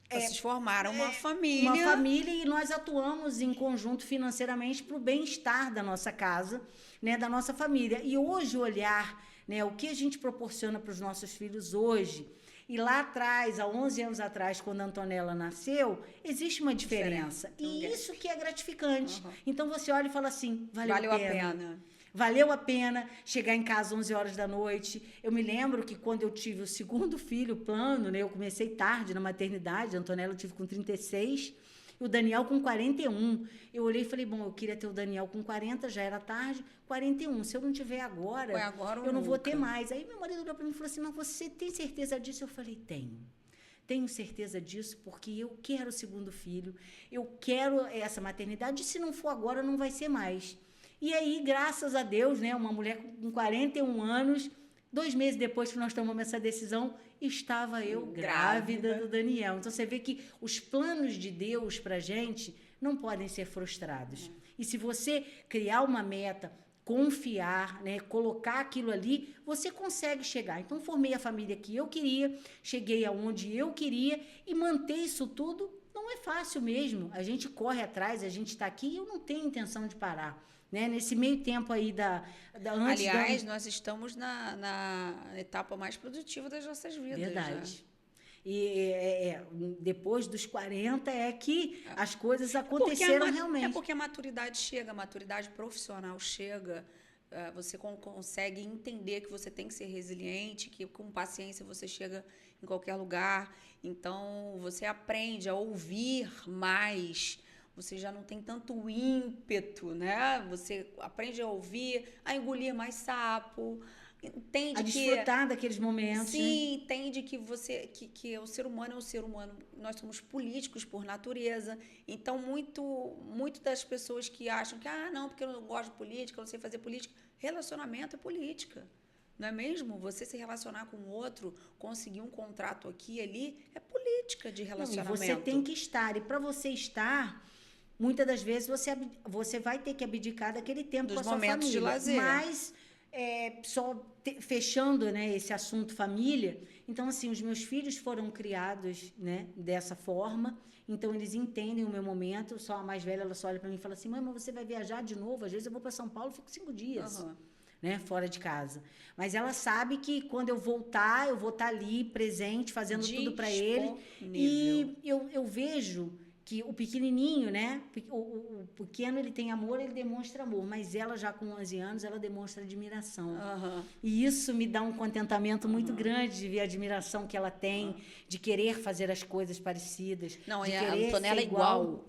Vocês formaram uma família. Uma família, e nós atuamos em conjunto financeiramente para o bem-estar da nossa casa, né, da nossa família. E hoje, olhar, né, o que a gente proporciona para os nossos filhos hoje, e lá atrás, há 11 anos atrás, quando a Antonella nasceu, existe uma diferença. E isso que é gratificante. Então, você olha e fala assim, valeu a pena. Valeu a pena chegar em casa às 11 horas da noite. Eu me lembro que quando eu tive o segundo filho, plano, né, eu comecei tarde na maternidade, a Antonella eu tive com 36, e o Daniel com 41. Eu olhei e falei, bom, eu queria ter o Daniel com 40, já era tarde, 41. Se eu não tiver agora, eu não vou ter mais. Aí meu marido olhou para mim e falou assim, mas você tem certeza disso? Eu falei, tenho. Tenho certeza disso porque eu quero o segundo filho, eu quero essa maternidade, e se não for agora, não vai ser mais. E aí, graças a Deus, né, uma mulher com 41 anos, 2 meses depois que nós tomamos essa decisão, estava eu grávida do Daniel. Então, você vê que os planos de Deus para a gente não podem ser frustrados. E se você criar uma meta, confiar, né, colocar aquilo ali, você consegue chegar. Então, formei a família que eu queria, cheguei aonde eu queria, e manter isso tudo não é fácil mesmo. A gente corre atrás, a gente está aqui, e eu não tenho intenção de parar. Né? Nesse meio tempo aí Aliás, nós estamos na etapa mais produtiva das nossas vidas. Verdade. Já. E depois dos 40 é que as coisas aconteceram realmente. É porque a maturidade chega, a maturidade profissional chega, você consegue entender que você tem que ser resiliente, que com paciência você chega em qualquer lugar. Então, você aprende a ouvir mais. Você já não tem tanto ímpeto, né? Você aprende a ouvir, a engolir mais sapo, entende a desfrutar daqueles momentos. Sim, né? Entende que que o ser humano é um ser humano. Nós somos políticos por natureza. Então, muito das pessoas que acham que, não, porque eu não gosto de política, eu não sei fazer política. Relacionamento é política. Não é mesmo? Você se relacionar com o outro, conseguir um contrato aqui e ali, é política de relacionamento. Não, você tem que estar. E para você estar... Muitas das vezes você vai ter que abdicar daquele tempo com a sua família. Dos momentos de lazer. Mas, fechando, né, esse assunto família, então, assim, os meus filhos foram criados, né, dessa forma, então eles entendem o meu momento. Só a mais velha, ela só olha para mim e fala assim, mãe, mas você vai viajar de novo? Às vezes eu vou para São Paulo e fico 5 dias. né, fora de casa. Mas ela sabe que quando eu voltar, eu vou estar ali presente, fazendo tudo para ele. E eu vejo que o pequenininho, né, o pequeno, ele tem amor, ele demonstra amor, mas ela já com 11 anos, ela demonstra admiração. E isso me dá um contentamento muito grande de ver a admiração que ela tem, de querer fazer as coisas parecidas. Não, de a Antonella é igual,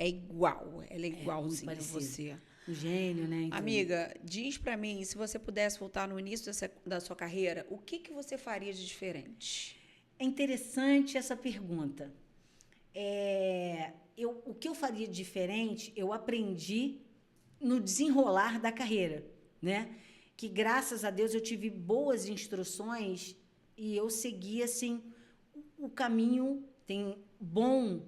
ela é igualzinha a você. Um gênio, né? Então, amiga, diz pra mim, se você pudesse voltar no início da sua carreira, o que você faria de diferente? É interessante essa pergunta. O que eu faria de diferente, eu aprendi no desenrolar da carreira, né? Que, graças a Deus, eu tive boas instruções e eu segui, assim, o caminho bom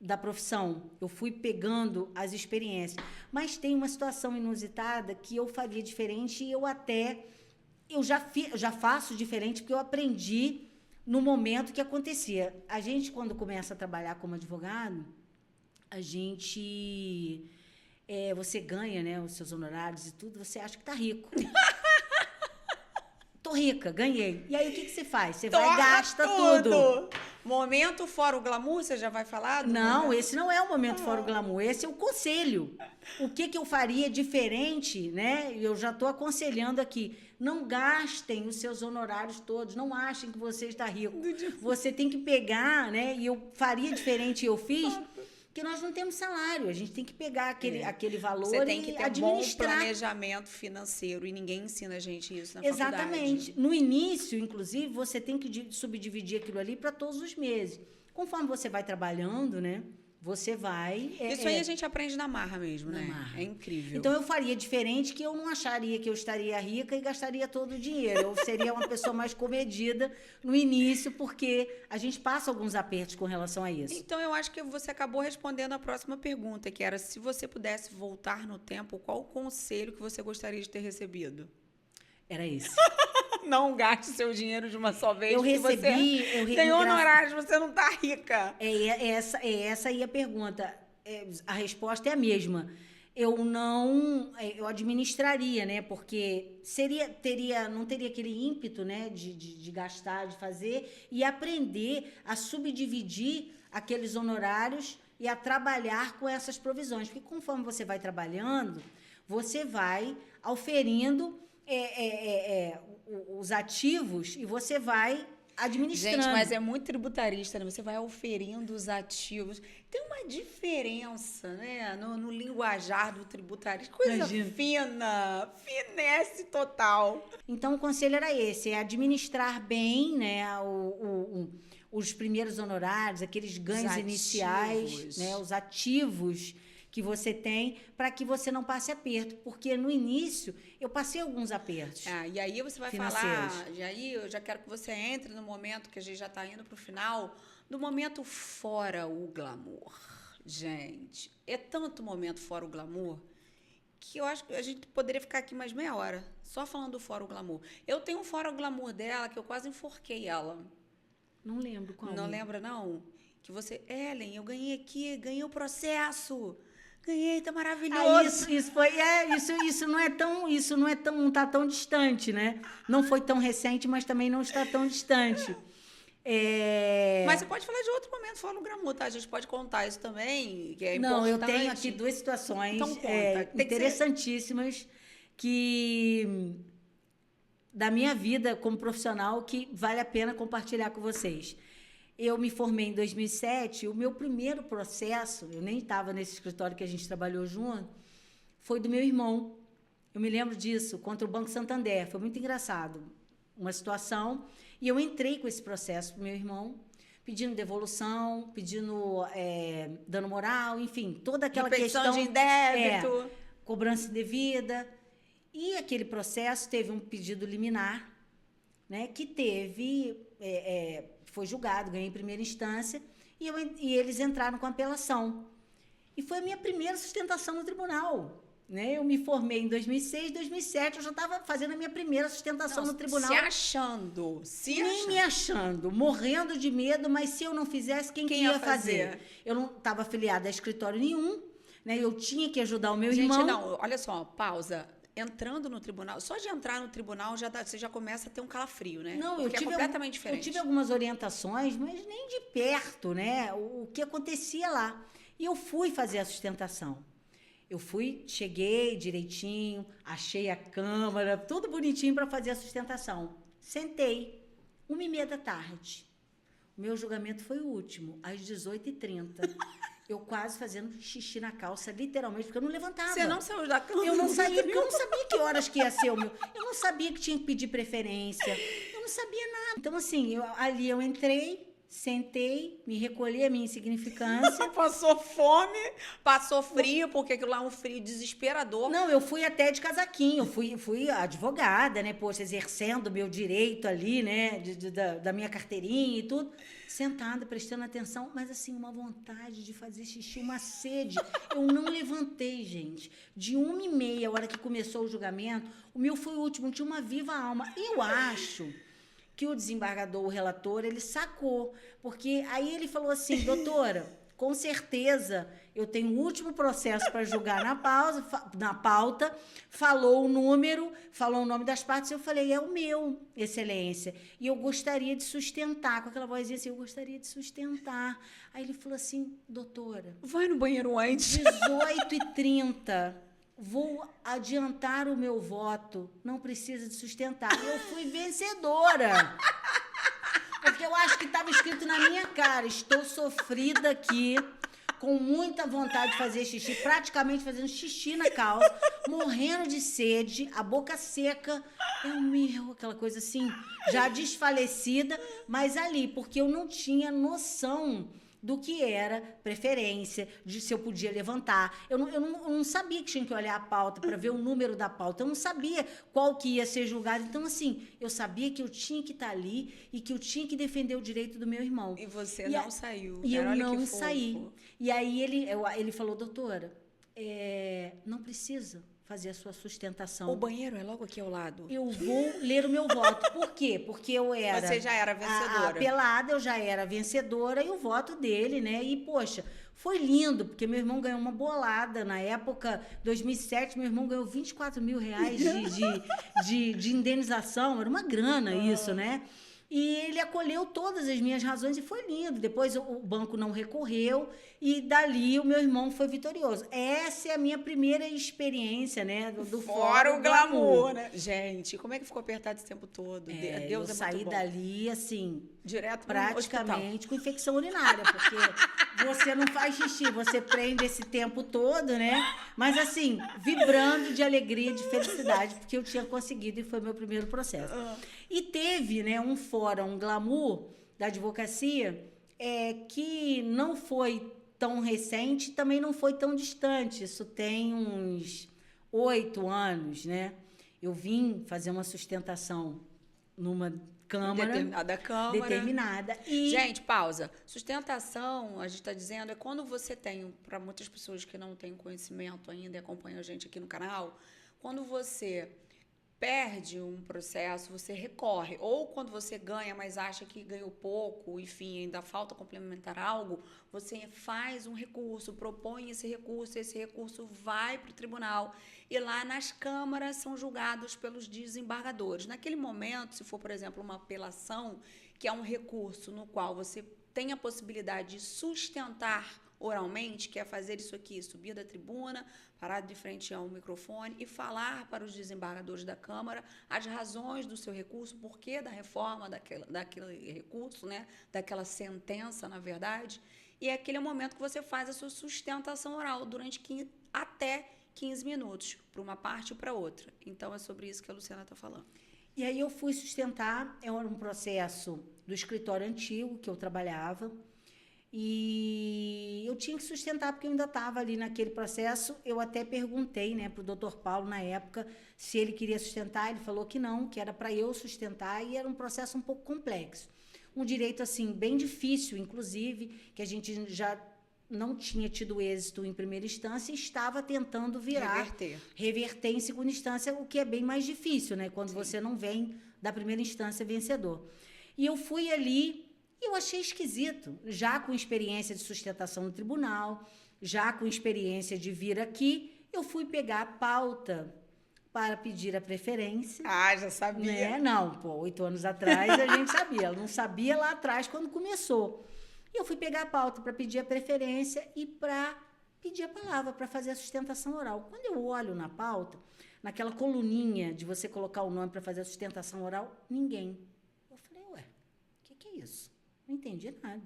da profissão. Eu fui pegando as experiências. Mas tem uma situação inusitada que eu faria diferente e eu já faço diferente porque eu aprendi no momento que acontecia. A gente, quando começa a trabalhar como advogado, você ganha, né, os seus honorários e tudo, você acha que tá rico. Tô rica, ganhei. E aí, o que você faz? Você vai e gasta tudo. Momento fora o glamour, você já vai falar? Não, esse não é o momento fora o glamour, esse é o conselho. O que eu faria diferente, né? Eu já estou aconselhando aqui. Não gastem os seus honorários todos, não achem que você está rico. Você tem que pegar, né? E eu faria diferente, eu fiz, que nós não temos salário. A gente tem que pegar aquele valor e administrar. Você tem que ter um bom planejamento financeiro e ninguém ensina a gente isso na faculdade. Exatamente. No início, inclusive, você tem que subdividir aquilo ali para todos os meses. Conforme você vai trabalhando, né? Você vai... Isso aí a gente aprende na marra mesmo, né? É incrível. Então, eu faria diferente, que eu não acharia que eu estaria rica e gastaria todo o dinheiro. Eu seria uma pessoa mais comedida no início, porque a gente passa alguns apertos com relação a isso. Então, eu acho que você acabou respondendo a próxima pergunta, que era, se você pudesse voltar no tempo, qual o conselho que você gostaria de ter recebido? Era esse. Não gaste seu dinheiro de uma só vez. Você tem honorários, você não tá rica. Essa aí a pergunta. A resposta é a mesma. Eu administraria, né? Porque não teria aquele ímpeto, né? De gastar, de fazer, e aprender a subdividir aqueles honorários e a trabalhar com essas provisões. Porque conforme você vai trabalhando, você vai auferindo os ativos e você vai administrando. Gente, mas é muito tributarista, né? Você vai auferindo os ativos. Tem uma diferença, né? No linguajar do tributarista. Coisa fina, finesse total. Então, o conselho era esse, administrar bem, né, os primeiros honorários, aqueles ganhos iniciais, né, os ativos que você tem, para que você não passe aperto. Porque no início eu passei alguns apertos. E aí você vai falar, e aí eu já quero que você entre no momento que a gente já está indo para o final, do momento fora o glamour. Gente, é tanto momento fora o glamour que eu acho que a gente poderia ficar aqui mais meia hora, só falando do fora o glamour. Eu tenho um fora o glamour dela que eu quase enforquei ela. Não lembro qual. Não lembra, não? Que você, Ellen, eu ganhei aqui, ganhei o processo. Ganhei, tá maravilhoso. Não está tão distante, né? Não foi tão recente, mas também não está tão distante. Mas você pode falar de outro momento fora o glamour, tá? A gente pode contar isso também, que é importante. Não, eu tenho aqui duas situações interessantíssimas da minha vida como profissional que vale a pena compartilhar com vocês. Eu me formei em 2007, o meu primeiro processo, eu nem estava nesse escritório que a gente trabalhou junto, foi do meu irmão. Eu me lembro disso, contra o Banco Santander. Foi muito engraçado. Uma situação. E eu entrei com esse processo para o meu irmão, pedindo devolução, pedindo dano moral, enfim, toda aquela questão de débito. Cobrança indevida. E aquele processo teve um pedido liminar, né, que foi julgado, ganhei em primeira instância, e eles entraram com apelação. E foi a minha primeira sustentação no tribunal. Né? Eu me formei em 2006, 2007, eu já estava fazendo a minha primeira sustentação no tribunal. Me achando, morrendo de medo, mas se eu não fizesse, quem ia fazer? Eu não estava afiliada a escritório nenhum, né? Eu tinha que ajudar o meu irmão. Gente, não, olha só, pausa. entrando no tribunal, só de entrar no tribunal você já começa a ter um calafrio, né? Não, porque é completamente diferente. Eu tive algumas orientações, mas nem de perto, né? O que acontecia lá. E eu fui fazer a sustentação. Cheguei direitinho, achei a câmara, tudo bonitinho para fazer a sustentação. Sentei, 1h30 da tarde. O meu julgamento foi o último, às 18h30. Eu quase fazendo xixi na calça, literalmente, porque eu não levantava. Você não saiu da cama? Eu não saía, porque eu não sabia que horas que ia ser o meu. Eu não sabia que tinha que pedir preferência. Eu não sabia nada. Então, assim, ali eu entrei, sentei, me recolhi a minha insignificância. Passou fome, passou frio, porque aquilo lá é um frio desesperador. Não, eu fui até de casaquinho, fui advogada, né? Poxa, exercendo o meu direito ali, né? Da minha carteirinha e tudo. Sentada, prestando atenção, mas assim, uma vontade de fazer xixi, uma sede. Eu não levantei, gente. De 1h30, a hora que começou o julgamento, o meu foi o último, tinha uma viva alma. Eu acho que o desembargador, o relator, ele sacou, porque aí ele falou assim, doutora, com certeza eu tenho o último processo para julgar na pauta, falou o número, falou o nome das partes, eu falei, é o meu, excelência, e eu gostaria de sustentar, com aquela vozinha assim, eu gostaria de sustentar. Aí ele falou assim, doutora, vai no banheiro antes. 18h30, vou adiantar o meu voto, não precisa de sustentar. Eu fui vencedora. Porque eu acho que estava escrito na minha cara, estou sofrida aqui, com muita vontade de fazer xixi, praticamente fazendo xixi na calça, morrendo de sede, a boca seca, aquela coisa assim, já desfalecida, mas ali, porque eu não tinha noção do que era preferência, de se eu podia levantar. Eu não sabia que tinha que olhar a pauta para ver o número da pauta. Eu não sabia qual que ia ser julgado. Então, assim, eu sabia que eu tinha que estar ali e que eu tinha que defender o direito do meu irmão. E você não saiu. E eu não saí. E aí ele falou, doutora, não precisa fazer a sua sustentação. O banheiro é logo aqui ao lado. Eu vou ler o meu voto. Por quê? Porque você já era vencedora. A apelada, eu já era vencedora e o voto dele, né? E, poxa, foi lindo, porque meu irmão ganhou uma bolada. Na época, 2007, meu irmão ganhou 24 mil reais de indenização. Era uma grana isso, né? E ele acolheu todas as minhas razões e foi lindo. Depois o banco não recorreu e dali o meu irmão foi vitorioso. Essa é a minha primeira experiência, né? Do Fórum Glamour, né? Gente, como é que ficou apertado esse tempo todo? Deus eu saí dali, assim, direto praticamente com infecção urinária, porque você não faz xixi, você prende esse tempo todo, né? Mas assim, vibrando de alegria, de felicidade, porque eu tinha conseguido e foi meu primeiro processo. E teve, né, um fórum glamour da advocacia que não foi tão recente, também não foi tão distante. Isso tem uns 8 anos, né? Eu vim fazer uma sustentação numa câmara. Determinada. E... Gente, pausa. Sustentação, a gente está dizendo, é quando você tem, para muitas pessoas que não têm conhecimento ainda e acompanham a gente aqui no canal, quando você perde um processo, você recorre. Ou quando você ganha, mas acha que ganhou pouco, enfim, ainda falta complementar algo, você faz um recurso, propõe esse recurso vai para o tribunal. E lá nas câmaras são julgados pelos desembargadores. Naquele momento, se for, por exemplo, uma apelação, que é um recurso no qual você tem a possibilidade de sustentar oralmente, que é fazer isso aqui, subir da tribuna, parar de frente ao microfone e falar para os desembargadores da Câmara as razões do seu recurso, o porquê da reforma daquele recurso, né? Daquela sentença, na verdade. E é aquele momento que você faz a sua sustentação oral durante até 15 minutos, para uma parte e para outra. Então, é sobre isso que a Luciana está falando. E aí eu fui sustentar, era um processo do escritório antigo que eu trabalhava, e eu tinha que sustentar, porque eu ainda estava ali naquele processo. Eu até perguntei, né, para o doutor Paulo, na época, se ele queria sustentar. Ele falou que não, que era para eu sustentar, e era um processo um pouco complexo. Um direito, assim, bem difícil, inclusive, que a gente já não tinha tido êxito em primeira instância e estava tentando reverter em segunda instância, o que é bem mais difícil, né, quando você não vem da primeira instância vencedor. E eu fui ali... Eu achei esquisito, já com experiência de sustentação no tribunal, já com experiência de vir aqui, eu fui pegar a pauta para pedir a preferência. Ah, já sabia. Né? Não, pô, 8 anos atrás a gente sabia. Ela não sabia lá atrás quando começou. E eu fui pegar a pauta para pedir a preferência e para pedir a palavra, para fazer a sustentação oral. Quando eu olho na pauta, naquela coluninha de você colocar o nome para fazer a sustentação oral, ninguém. Eu falei, ué, o que é isso? Não entendi nada.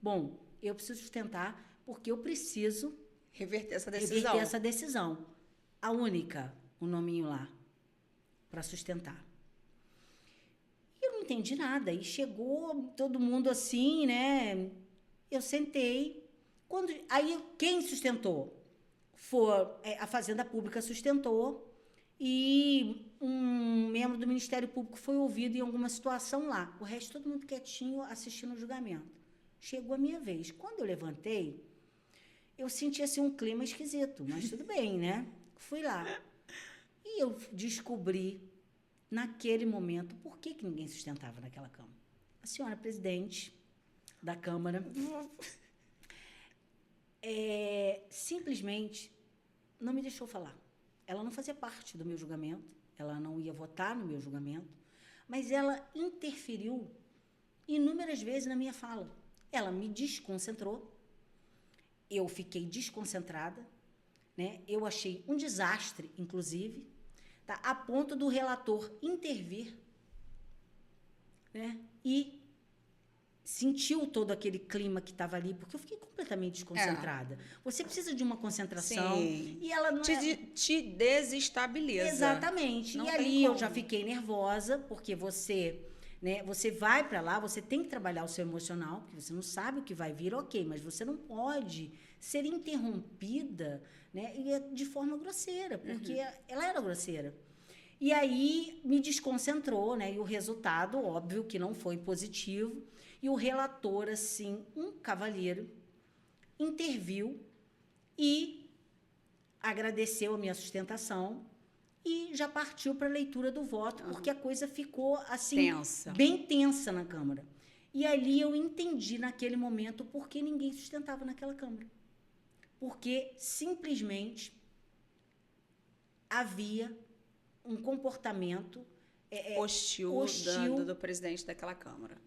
Bom, eu preciso sustentar porque eu preciso reverter essa decisão. A única, o nominho lá, para sustentar. Eu não entendi nada. E chegou todo mundo assim, né? Eu sentei. Aí, quem sustentou? A Fazenda Pública sustentou e um membro do Ministério Público foi ouvido em alguma situação lá. O resto, todo mundo quietinho, assistindo o julgamento. Chegou a minha vez. Quando eu levantei, eu senti assim, um clima esquisito, mas tudo bem, né? Fui lá. E eu descobri, naquele momento, por que ninguém sustentava naquela Câmara. A senhora presidente da Câmara simplesmente não me deixou falar. Ela não fazia parte do meu julgamento, ela não ia votar no meu julgamento, mas ela interferiu inúmeras vezes na minha fala. Ela me desconcentrou, eu fiquei desconcentrada, né? Eu achei um desastre, inclusive, tá? A ponto do relator intervir, né? E sentiu todo aquele clima que estava ali, porque eu fiquei completamente desconcentrada. Você precisa de uma concentração. Sim. E ela não te desestabiliza. Exatamente. Não e ali eu já fiquei nervosa, porque você, né, você vai para lá, você tem que trabalhar o seu emocional, porque você não sabe o que vai vir, ok, mas você não pode ser interrompida, né, de forma grosseira, porque ela era grosseira. E aí me desconcentrou, né, e o resultado, óbvio, que não foi positivo. E o relator, assim, um cavalheiro, interviu e agradeceu a minha sustentação e já partiu para a leitura do voto, porque a coisa ficou, assim, bem tensa na Câmara. E ali eu entendi, naquele momento, por que ninguém sustentava naquela Câmara. Porque, simplesmente, havia um comportamento hostil do presidente daquela Câmara.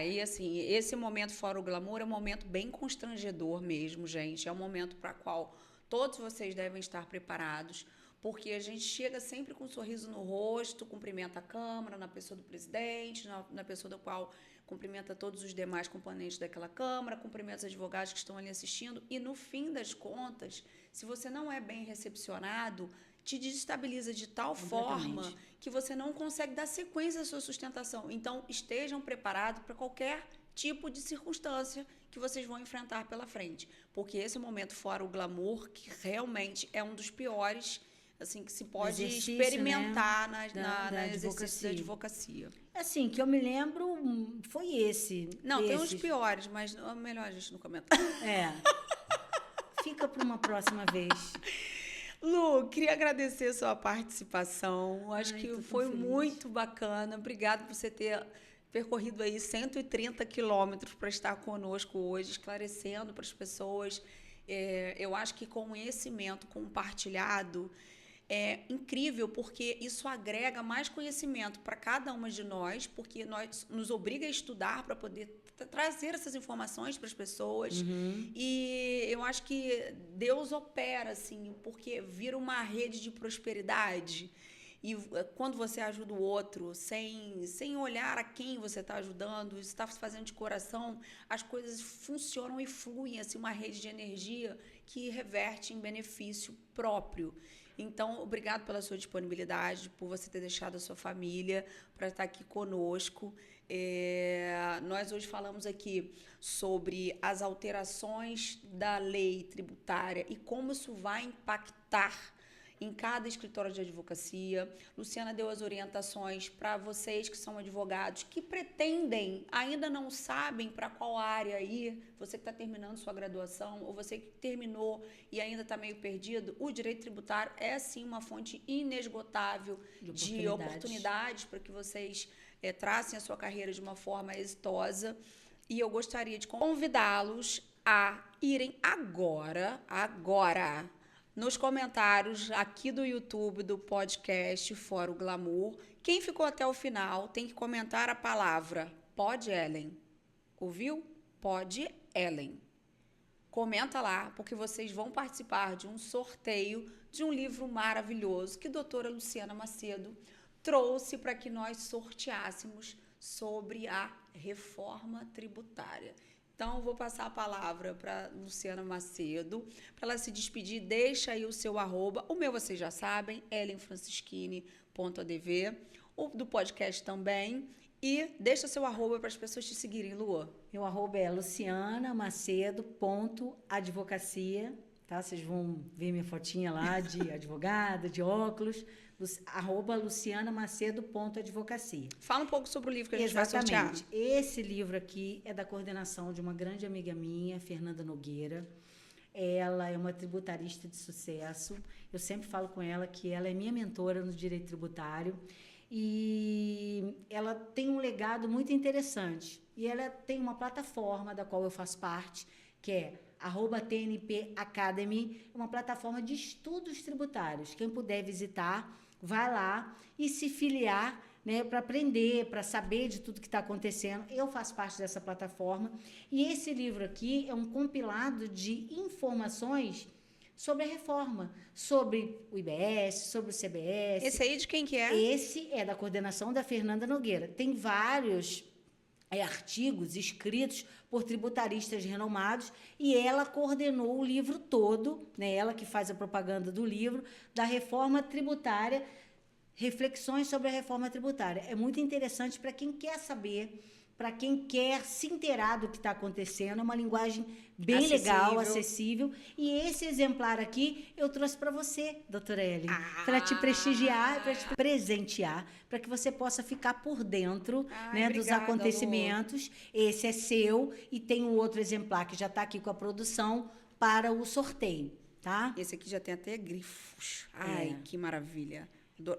E assim, esse momento fora o glamour é um momento bem constrangedor mesmo, gente. É um momento para o qual todos vocês devem estar preparados, porque a gente chega sempre com um sorriso no rosto, cumprimenta a Câmara, na pessoa do presidente, na pessoa do qual cumprimenta todos os demais componentes daquela Câmara, cumprimenta os advogados que estão ali assistindo, e no fim das contas, se você não é bem recepcionado, te desestabiliza de tal forma que você não consegue dar sequência à sua sustentação. Então, estejam preparados para qualquer tipo de circunstância que vocês vão enfrentar pela frente. Porque esse momento fora o glamour, que realmente é um dos piores, assim, que se pode experimentar, né? na exercício da advocacia. Assim, que eu me lembro, foi esse. Não, tem uns piores, mas é melhor a gente não comentar. Fica para uma próxima vez. Lu, queria agradecer a sua participação. Acho que foi muito bacana. Obrigada por você ter percorrido aí 130 quilômetros para estar conosco hoje, esclarecendo para as pessoas. Eu acho que conhecimento compartilhado é incrível, porque isso agrega mais conhecimento para cada uma de nós, porque nos obriga a estudar para poder trazer essas informações para as pessoas. E eu acho que Deus opera, assim, porque vira uma rede de prosperidade. E quando você ajuda o outro, sem olhar a quem você está ajudando, isso está fazendo de coração, as coisas funcionam e fluem, assim, uma rede de energia que reverte em benefício próprio. Então, obrigado pela sua disponibilidade, por você ter deixado a sua família para estar aqui conosco. Nós hoje falamos aqui sobre as alterações da lei tributária e como isso vai impactar em cada escritório de advocacia. Luciana deu as orientações para vocês que são advogados, que pretendem, ainda não sabem para qual área ir, você que está terminando sua graduação ou você que terminou e ainda está meio perdido. O direito tributário é, sim, uma fonte inesgotável de oportunidades para que vocês tracem a sua carreira de uma forma exitosa. E eu gostaria de convidá-los a irem agora, nos comentários aqui do YouTube do podcast Fora o Glamour. Quem ficou até o final tem que comentar a palavra Pod Ellen. Ouviu? Pod Ellen. Comenta lá, porque vocês vão participar de um sorteio de um livro maravilhoso que a doutora Luciana Macedo trouxe para que nós sorteássemos sobre a reforma tributária. Então, vou passar a palavra para Luciana Macedo, para ela se despedir. Deixa aí o seu @. O meu vocês já sabem, ellenfrancisquini.adv. O do podcast também. E deixa seu @ para as pessoas te seguirem, Lua. Meu @ é lucianamacedo.advocacia, tá? Vocês vão ver minha fotinha lá de advogada, de óculos. @lucianamacedo.advocacia. Fala um pouco sobre o livro que a gente vai sortear. Exatamente. Esse livro aqui é da coordenação de uma grande amiga minha, Fernanda Nogueira. Ela é uma tributarista de sucesso. Eu sempre falo com ela que ela é minha mentora no direito tributário. E ela tem um legado muito interessante. E ela tem uma plataforma da qual eu faço parte, que é @TNP Academy, uma plataforma de estudos tributários. Quem puder visitar, vai lá e se filiar, né, para aprender, para saber de tudo que está acontecendo. Eu faço parte dessa plataforma. E esse livro aqui é um compilado de informações sobre a reforma, sobre o IBS, sobre o CBS. Esse aí de quem que é? Esse é da coordenação da Fernanda Nogueira. Tem vários artigos escritos por tributaristas renomados e ela coordenou o livro todo, né? Ela que faz a propaganda do livro, da reforma tributária, reflexões sobre a reforma tributária. É muito interessante para quem quer saber, para quem quer se inteirar do que está acontecendo. É uma linguagem bem legal, acessível. E esse exemplar aqui eu trouxe para você, doutora Ellen, para te prestigiar, para te presentear, para que você possa ficar por dentro, né, dos acontecimentos. Lu. Esse é seu e tem um outro exemplar que já está aqui com a produção para o sorteio, tá? Esse aqui já tem até grifos. Ai, que maravilha.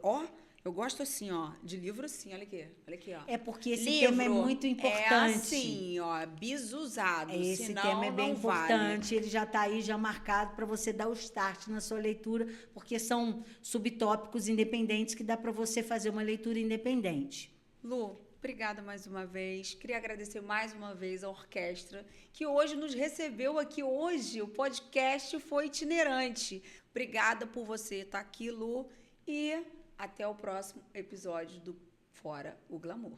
Ó, eu gosto assim, ó, de livro assim, olha aqui, ó. É porque esse tema é muito importante. É assim, ó, bisusado. Esse senão tema é bem importante, vale. Ele já está aí, já marcado para você dar o start na sua leitura, porque são subtópicos independentes que dá para você fazer uma leitura independente. Lu, obrigada mais uma vez. Queria agradecer mais uma vez à orquestra, que hoje nos recebeu aqui. Hoje o podcast foi itinerante. Obrigada por você estar aqui, Lu, e até o próximo episódio do Fora o Glamour.